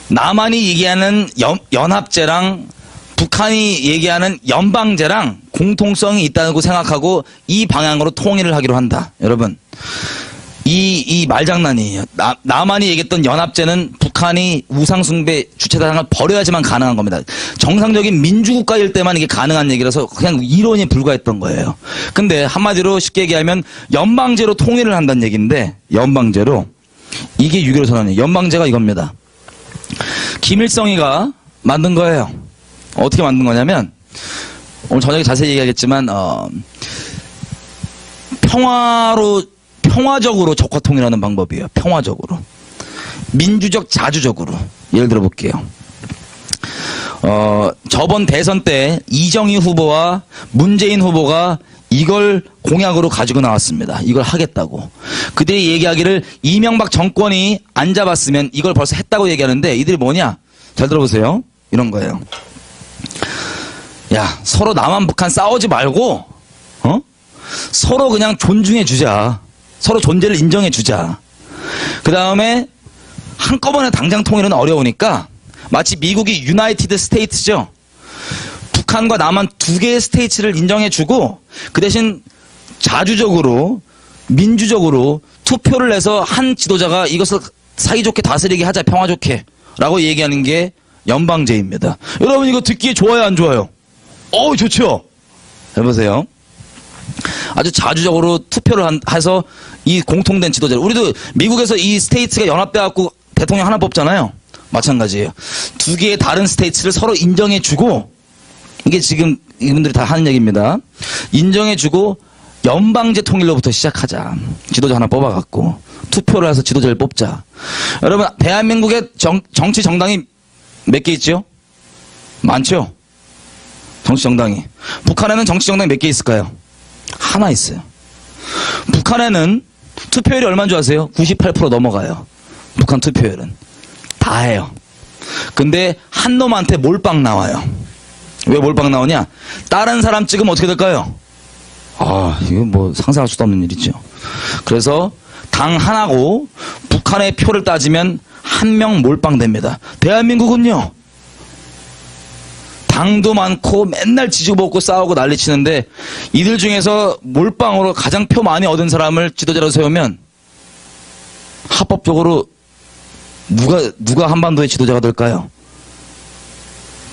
남한이 얘기하는 연합제랑 북한이 얘기하는 연방제랑 공통성이 있다고 생각하고 이 방향으로 통일을 하기로 한다. 여러분, 이 말장난이에요. 남한이 얘기했던 연합제는 북한이 우상숭배 주체사상을 버려야지만 가능한 겁니다. 정상적인 민주국가일 때만 이게 가능한 얘기라서 그냥 이론에 불과했던 거예요. 근데 한마디로 쉽게 얘기하면 연방제로 통일을 한다는 얘기인데, 연방제로. 이게 6.15 선언이에요. 연방제가 이겁니다. 김일성이가 만든 거예요. 어떻게 만든 거냐면, 오늘 저녁에 자세히 얘기하겠지만, 평화적으로 적화 통일하는 방법이에요. 평화적으로. 민주적, 자주적으로. 예를 들어 볼게요. 저번 대선 때 이정희 후보와 문재인 후보가 이걸 공약으로 가지고 나왔습니다. 이걸 하겠다고. 그들이 얘기하기를 이명박 정권이 안 잡았으면 이걸 벌써 했다고 얘기하는데, 이들이 뭐냐? 잘 들어보세요. 이런 거예요. 야, 서로 남한 북한 싸우지 말고 서로 그냥 존중해 주자. 서로 존재를 인정해 주자. 그 다음에 한꺼번에 당장 통일은 어려우니까 마치 미국이 유나이티드 스테이트죠. 북한과 남한 2개의 스테이트를 인정해 주고 그 대신 자주적으로 민주적으로 투표를 해서 한 지도자가 이것을 사이좋게 다스리게 하자, 평화좋게 라고 얘기하는 게 연방제입니다. 여러분, 이거 듣기에 좋아요, 안 좋아요? 좋죠? 해보세요. 아주 자주적으로 투표를 해서 이 공통된 지도자를, 우리도 미국에서 이 스테이트가 연합돼갖고 대통령 하나 뽑잖아요. 마찬가지예요. 2개의 다른 스테이트를 서로 인정해주고, 이게 지금 이분들이 다 하는 얘기입니다. 인정해주고 연방제 통일로부터 시작하자. 지도자 하나 뽑아갖고 투표를 해서 지도자를 뽑자. 여러분, 대한민국의 정치 정당이 몇 개 있죠? 많죠? 정치 정당이. 북한에는 정치 정당이 몇 개 있을까요? 하나 있어요. 북한에는 투표율이 얼마인 줄 아세요? 98% 넘어가요. 북한 투표율은. 다 해요. 근데 한 놈한테 몰빵 나와요. 왜 몰빵 나오냐? 다른 사람 찍으면 어떻게 될까요? 아, 이거 뭐 상상할 수도 없는 일이죠. 그래서 당 하나고 북한의 표를 따지면 한 명 몰빵됩니다. 대한민국은요, 당도 많고 맨날 지지고 먹고 싸우고 난리치는데 이들 중에서 몰빵으로 가장 표 많이 얻은 사람을 지도자로 세우면 합법적으로 누가 한반도의 지도자가 될까요?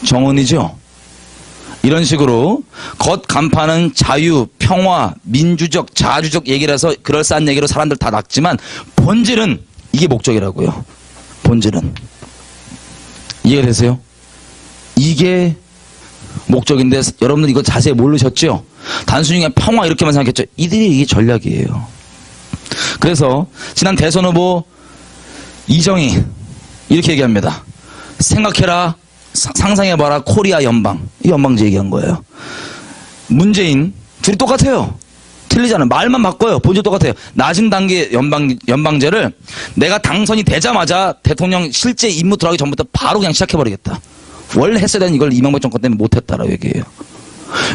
정은이죠. 이런 식으로 겉 간판은 자유, 평화, 민주적, 자주적 얘기를 해서 그럴싸한 얘기로 사람들 다 낚지만 본질은 이게 목적이라고요. 본질은. 이해가 되세요? 이게 목적인데 여러분들 이거 자세히 모르셨죠? 단순히 그냥 평화 이렇게만 생각했죠? 이게 전략이에요. 그래서 지난 대선 후보 이정희 이렇게 얘기합니다. 생각해라, 상상해봐라, 코리아 연방. 이 연방제 얘기한 거예요. 문재인 둘이 똑같아요. 틀리잖아요. 말만 바꿔요. 본질 똑같아요. 낮은 단계 연방제를 내가 당선이 되자마자 대통령 실제 임무 들어가기 전부터 바로 그냥 시작해버리겠다. 원래 했어야 되는 이걸 이명박 정권 때문에 못했다라고 얘기해요.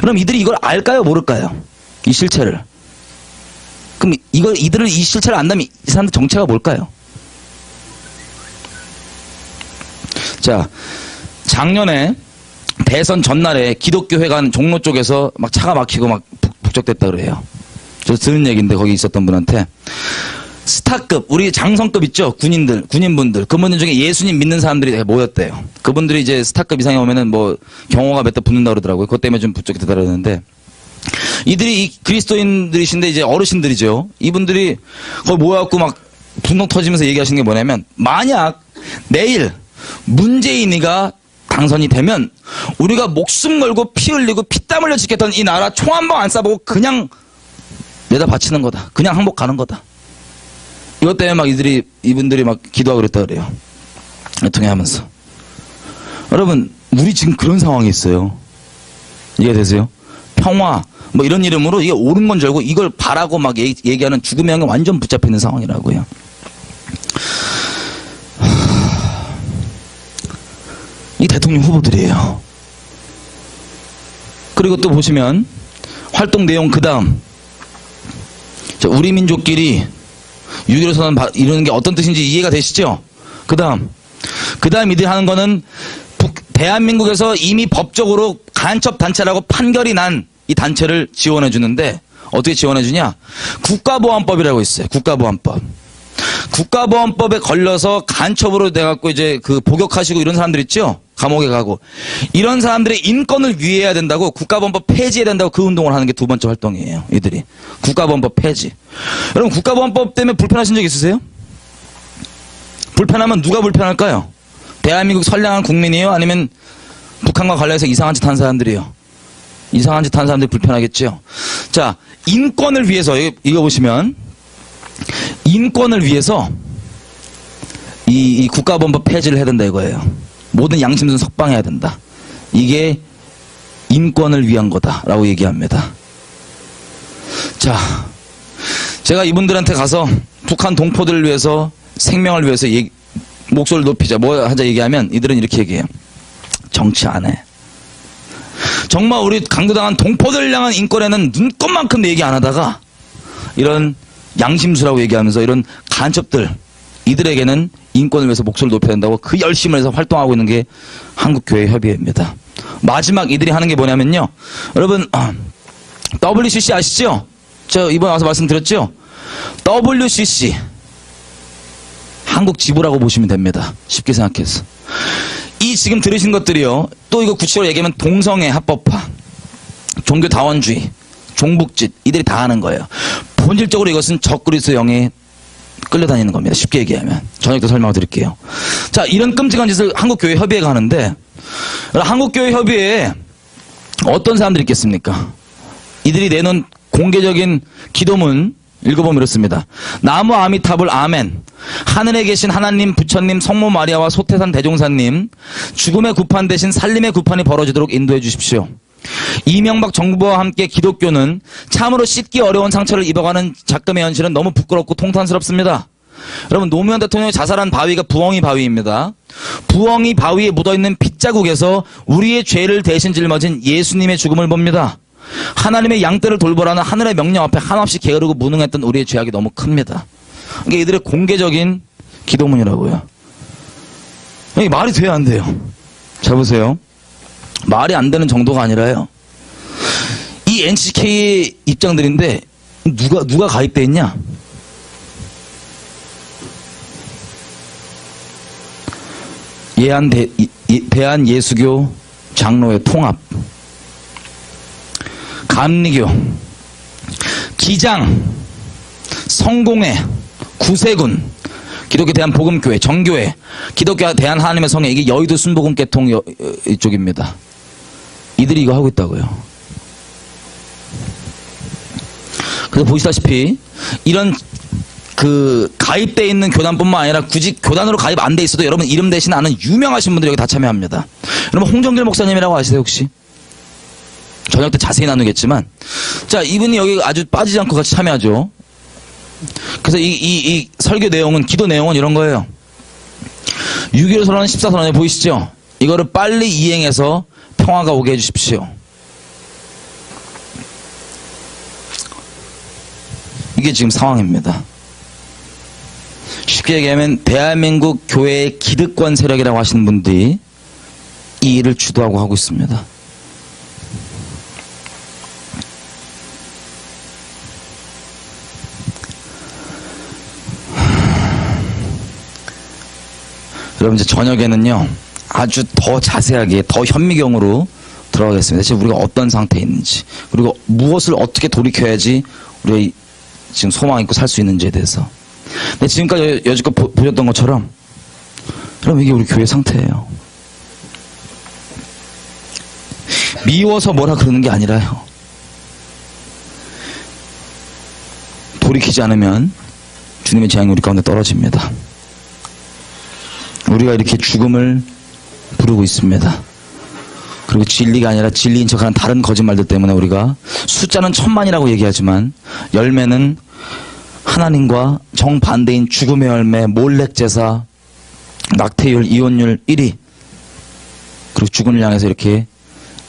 그럼 이들이 이걸 알까요? 모를까요? 이 실체를. 그럼 이들은 이 실체를 안다면 이 사람들 정체가 뭘까요? 자, 작년에 대선 전날에 기독교회관 종로 쪽에서 막 차가 막히고 막 북적댔다 그래요. 저 들은 얘기인데 거기 있었던 분한테 스타급, 우리 장성급 있죠? 군인분들. 그분들 중에 예수님 믿는 사람들이 모였대요. 그분들이 이제 스타급 이상에 오면은 뭐 경호가 몇 대 붙는다 그러더라고요. 그것 때문에 좀 북적댔다 그러는데 이들이 이 그리스도인들이신데 이제 어르신들이죠. 이분들이 거기 모여갖고 막 분노 터지면서 얘기하시는 게 뭐냐면 만약 내일 문재인이가 당선이 되면 우리가 목숨 걸고 피 흘리고 피땀 흘려 지켰던 이 나라 총 한 방 안 쏴보고 그냥 내다 바치는 거다. 그냥 항복 가는 거다. 이것 때문에 막 이분들이 막 기도하고 그랬다 그래요. 통해하면서. 여러분, 우리 지금 그런 상황이 있어요. 이해되세요? 평화, 뭐 이런 이름으로 이게 옳은 건 줄 알고 이걸 바라고 막 얘기하는 죽음의 향에 완전 붙잡혀 있는 상황이라고요. 이 대통령 후보들이에요. 그리고 또 보시면 활동 내용 그 다음 우리 민족끼리 6.15 선언 이루는 게 어떤 뜻인지 이해가 되시죠? 그 다음 이들이 하는 거는 대한민국에서 이미 법적으로 간첩 단체라고 판결이 난 이 단체를 지원해 주는데 어떻게 지원해 주냐? 국가보안법이라고 있어요. 국가보안법. 국가보안법에 걸려서 간첩으로 돼갖고 이제 그 복역하시고 이런 사람들 있죠? 감옥에 가고. 이런 사람들의 인권을 위해야 된다고 국가보안법 폐지해야 된다고 그 운동을 하는 게 두 번째 활동이에요. 이들이. 국가보안법 폐지. 여러분 국가보안법 때문에 불편하신 적 있으세요? 불편하면 누가 불편할까요? 대한민국 선량한 국민이에요? 아니면 북한과 관련해서 이상한 짓 한 사람들이요? 이상한 짓 한 사람들이 불편하겠죠? 자, 인권을 위해서 이거 보시면 인권을 위해서 이 국가보안법 폐지를 해야 된다 이거예요. 모든 양심은 석방해야 된다. 이게 인권을 위한 거다라고 얘기합니다. 자, 제가 이분들한테 가서 북한 동포들을 위해서 생명을 위해서 목소리를 높이자 뭐 하자 얘기하면 이들은 이렇게 얘기해요. 정치 안 해. 정말 우리 강도당한 동포들을 향한 인권에는 눈꼽만큼 얘기 안 하다가 이런 양심수라고 얘기하면서 이런 간첩들 이들에게는 인권을 위해서 목소리를 높여야 된다고 그 열심을 해서 활동하고 있는 게 한국교회협의회입니다. 마지막 이들이 하는 게 뭐냐면요. 여러분 WCC 아시죠? 저 이번에 와서 말씀드렸죠? WCC 한국 지부라고 보시면 됩니다. 쉽게 생각해서. 이 지금 들으신 것들이요. 또 이거 구체적으로 얘기하면 동성애 합법화, 종교다원주의, 종북짓 이들이 다 하는 거예요. 본질적으로 이것은 적그리스도형에 끌려다니는 겁니다. 쉽게 얘기하면. 저녁 때 설명을 드릴게요. 자, 이런 끔찍한 짓을 한국교회협의회가 하는데 한국교회협의회에 어떤 사람들이 있겠습니까? 이들이 내놓은 공개적인 기도문 읽어보면 이렇습니다. 나무 아미타불 아멘. 하늘에 계신 하나님, 부처님, 성모 마리아와 소태산 대종사님, 죽음의 구판 대신 살림의 구판이 벌어지도록 인도해 주십시오. 이명박 정부와 함께 기독교는 참으로 씻기 어려운 상처를 입어가는 작금의 현실은 너무 부끄럽고 통탄스럽습니다. 여러분, 노무현 대통령이 자살한 바위가 부엉이 바위입니다. 부엉이 바위에 묻어있는 핏자국에서 우리의 죄를 대신 짊어진 예수님의 죽음을 봅니다. 하나님의 양떼를 돌보라는 하늘의 명령 앞에 한없이 게으르고 무능했던 우리의 죄악이 너무 큽니다. 이게 이들의 공개적인 기도문이라고요. 이게 말이 돼야 안 돼요. 잘 보세요. 말이 안 되는 정도가 아니라요. 이 NCK의 입장들인데 누가 가입돼 있냐? 대한예수교 장로회 통합, 감리교, 기장, 성공회, 구세군, 기독교 대한복음교회, 정교회, 기독교 대한 하나님의 성회, 이게 여의도 순복음 계통 이쪽입니다. 이들이 이거 하고 있다고요. 그래서 보시다시피 이런 가입되어 있는 교단뿐만 아니라 굳이 교단으로 가입 안 돼 있어도 여러분 이름 대신 아는 유명하신 분들이 여기 다 참여합니다. 여러분 홍정길 목사님이라고 아시세요 혹시? 저녁 때 자세히 나누겠지만, 자, 이분이 여기 아주 빠지지 않고 같이 참여하죠. 그래서 이 설교 내용은, 기도 내용은 이런 거예요. 6.15 선언 14선언에 보이시죠? 이거를 빨리 이행해서 평화가 오게 해주십시오. 이게 지금 상황입니다. 쉽게 얘기하면 대한민국 교회의 기득권 세력이라고 하시는 분들이 이 일을 주도하고 하고 있습니다. 여러분 이제 저녁에는요 아주 더 자세하게 더 현미경으로 들어가겠습니다. 지금 우리가 어떤 상태에 있는지, 그리고 무엇을 어떻게 돌이켜야지 우리가 지금 소망 있고 살 수 있는지에 대해서. 근데 지금까지 여지껏 보셨던 것처럼 여러분 이게 우리 교회 상태예요. 미워서 뭐라 그러는 게 아니라요, 돌이키지 않으면 주님의 재앙이 우리 가운데 떨어집니다. 우리가 이렇게 죽음을 부르고 있습니다. 그리고 진리가 아니라 진리인 척하는 다른 거짓말들 때문에 우리가 숫자는 1000만이라고 얘기하지만 열매는 하나님과 정반대인 죽음의 열매, 몰렉제사, 낙태율, 이혼율 1위, 그리고 죽음을 향해서 이렇게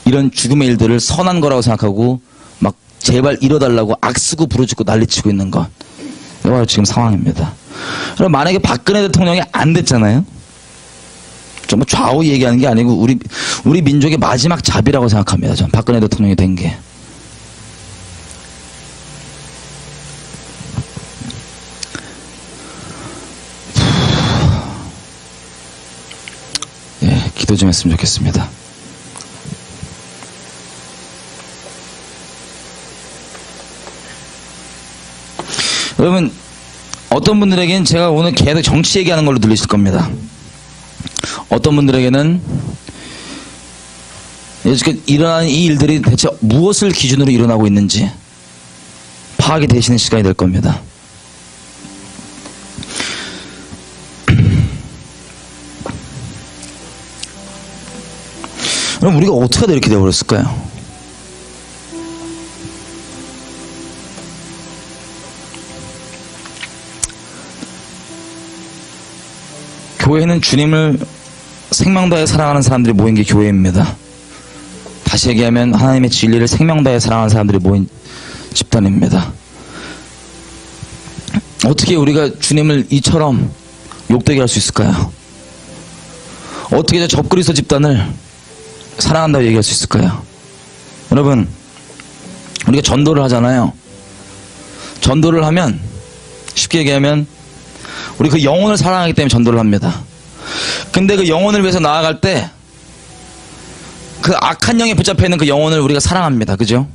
이런 죽음의 일들을 선한 거라고 생각하고 막 제발 이뤄달라고 악쓰고 부르짖고 난리치고 있는 것, 이거 지금 상황입니다. 그럼 만약에 박근혜 대통령이 안 됐잖아요. 정말 좌우 얘기하는 게 아니고 우리 민족의 마지막 잡이라고 생각합니다. 전 박근혜 대통령이 된 게. 예, 기도 좀 했으면 좋겠습니다. 여러분, 어떤 분들에게는 제가 오늘 계속 정치 얘기하는 걸로 들리실 겁니다. 어떤 분들에게는 여지껏 일어난 이 일들이 대체 무엇을 기준으로 일어나고 있는지 파악이 되시는 시간이 될 겁니다. 그럼 우리가 어떻게 하다 이렇게 되어버렸을까요? 교회는 주님을 생명 다해 사랑하는 사람들이 모인 게 교회입니다. 다시 얘기하면 하나님의 진리를 생명 다해 사랑하는 사람들이 모인 집단입니다. 어떻게 우리가 주님을 이처럼 욕되게 할 수 있을까요? 어떻게 저 접그리스도 집단을 사랑한다고 얘기할 수 있을까요? 여러분, 우리가 전도를 하잖아요. 전도를 하면, 쉽게 얘기하면 우리 그 영혼을 사랑하기 때문에 전도를 합니다. 근데 그 영혼을 위해서 나아갈 때 그 악한 영에 붙잡혀 있는 그 영혼을 우리가 사랑합니다. 그죠?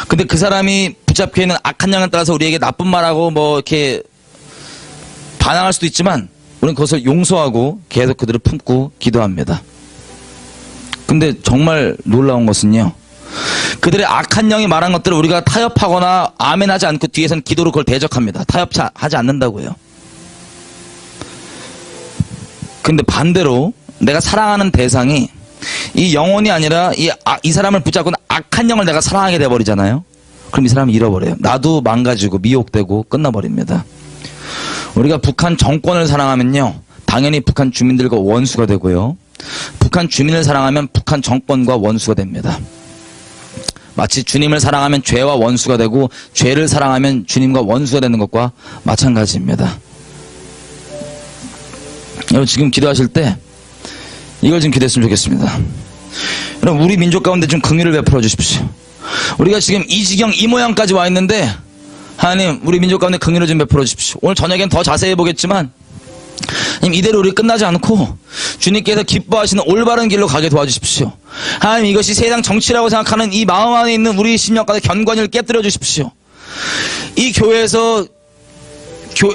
근데 그 사람이 붙잡혀 있는 악한 영에 따라서 우리에게 나쁜 말하고 뭐 이렇게 반항할 수도 있지만 우리는 그것을 용서하고 계속 그들을 품고 기도합니다. 근데 정말 놀라운 것은요, 그들의 악한 영이 말한 것들을 우리가 타협하거나 아멘하지 않고 뒤에서는 기도로 그걸 대적합니다. 타협하지 않는다고요. 근데 반대로 내가 사랑하는 대상이 이 영혼이 아니라 이 사람을 붙잡고는 악한 영을 내가 사랑하게 돼버리잖아요. 그럼 이 사람이 잃어버려요. 나도 망가지고 미혹되고 끝나버립니다. 우리가 북한 정권을 사랑하면요, 당연히 북한 주민들과 원수가 되고요, 북한 주민을 사랑하면 북한 정권과 원수가 됩니다. 마치 주님을 사랑하면 죄와 원수가 되고 죄를 사랑하면 주님과 원수가 되는 것과 마찬가지입니다. 여러분 지금 기도하실 때 이걸 좀 기도했으면 좋겠습니다. 여러분 우리 민족 가운데 좀 긍휼을 베풀어 주십시오. 우리가 지금 이 지경 이 모양까지 와 있는데 하나님 우리 민족 가운데 긍휼을 좀 베풀어 주십시오. 오늘 저녁엔 더 자세히 보겠지만 하나님 이대로 우리 끝나지 않고 주님께서 기뻐하시는 올바른 길로 가게 도와주십시오. 하나님 이것이 세상 정치라고 생각하는 이 마음 안에 있는 우리 심령가의 견관을 깨뜨려 주십시오. 이 교회에서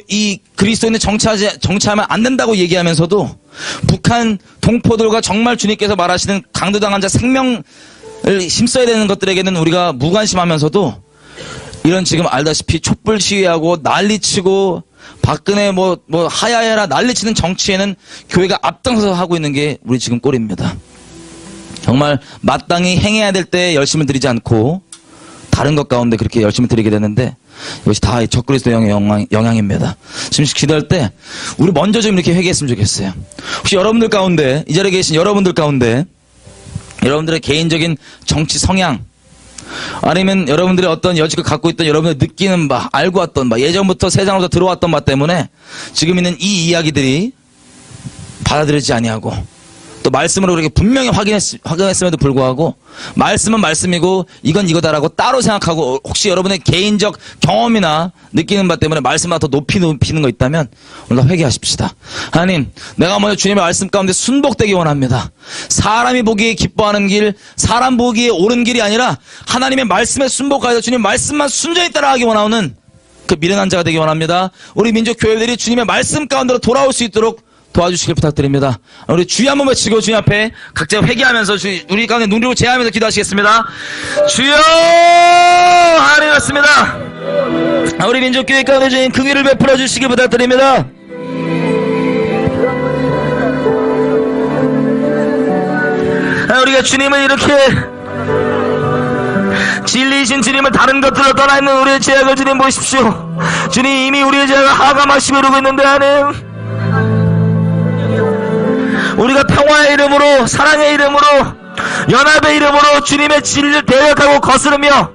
이 그리스도인을 정치하면 안 된다고 얘기하면서도 북한 동포들과 정말 주님께서 말하시는 강도당한 자 생명을 힘써야 되는 것들에게는 우리가 무관심하면서도 이런 지금 알다시피 촛불 시위하고 난리치고 박근혜 뭐 하야해라 난리치는 정치에는 교회가 앞장서서 하고 있는 게 우리 지금 꼴입니다. 정말 마땅히 행해야 될 때 열심을 드리지 않고 다른 것 가운데 그렇게 열심히 드리게 되는데 이것이 다 적그리스도의 영향입니다. 지금 기도할 때 우리 먼저 좀 이렇게 회개했으면 좋겠어요. 혹시 여러분들 가운데 이 자리에 계신 여러분들 가운데 여러분들의 개인적인 정치 성향 아니면 여러분들의 어떤 여지껏 갖고 있던 여러분들 느끼는 바 알고 왔던 바 예전부터 세상으로부터 들어왔던 바 때문에 지금 있는 이 이야기들이 받아들이지 아니하고 또 말씀으로 그렇게 분명히 확인했음에도 불구하고 말씀은 말씀이고 이건 이거다라고 따로 생각하고 혹시 여러분의 개인적 경험이나 느끼는 바 때문에 말씀보다 더 높이 높이는 거 있다면 오늘 다 회개하십시다. 하나님 내가 먼저 주님의 말씀 가운데 순복되기 원합니다. 사람이 보기에 기뻐하는 길 사람 보기에 옳은 길이 아니라 하나님의 말씀에 순복하여서 주님 말씀만 순전히 따라가기 원하는 그 미련한 자가 되기 원합니다. 우리 민족 교회들이 주님의 말씀 가운데로 돌아올 수 있도록 도와주시길 부탁드립니다. 우리 주여 한번 외치고 주님 앞에 각자 회개하면서 우리 가운데 눈 들고 제하면서 기도하시겠습니다. 주여 하나님 맞습니다. 우리 민족교회 가운데 주님 긍휼을 베풀어 주시길 부탁드립니다. 우리가 주님을 이렇게 진리이신 주님을 다른 것들로 떠나 있는 우리의 죄악을 주님 보십시오. 주님 이미 우리의 죄악을 하감하시고 이러고 있는데 하나님 우리가 평화의 이름으로 사랑의 이름으로 연합의 이름으로 주님의 진리를 대역하고 거스르며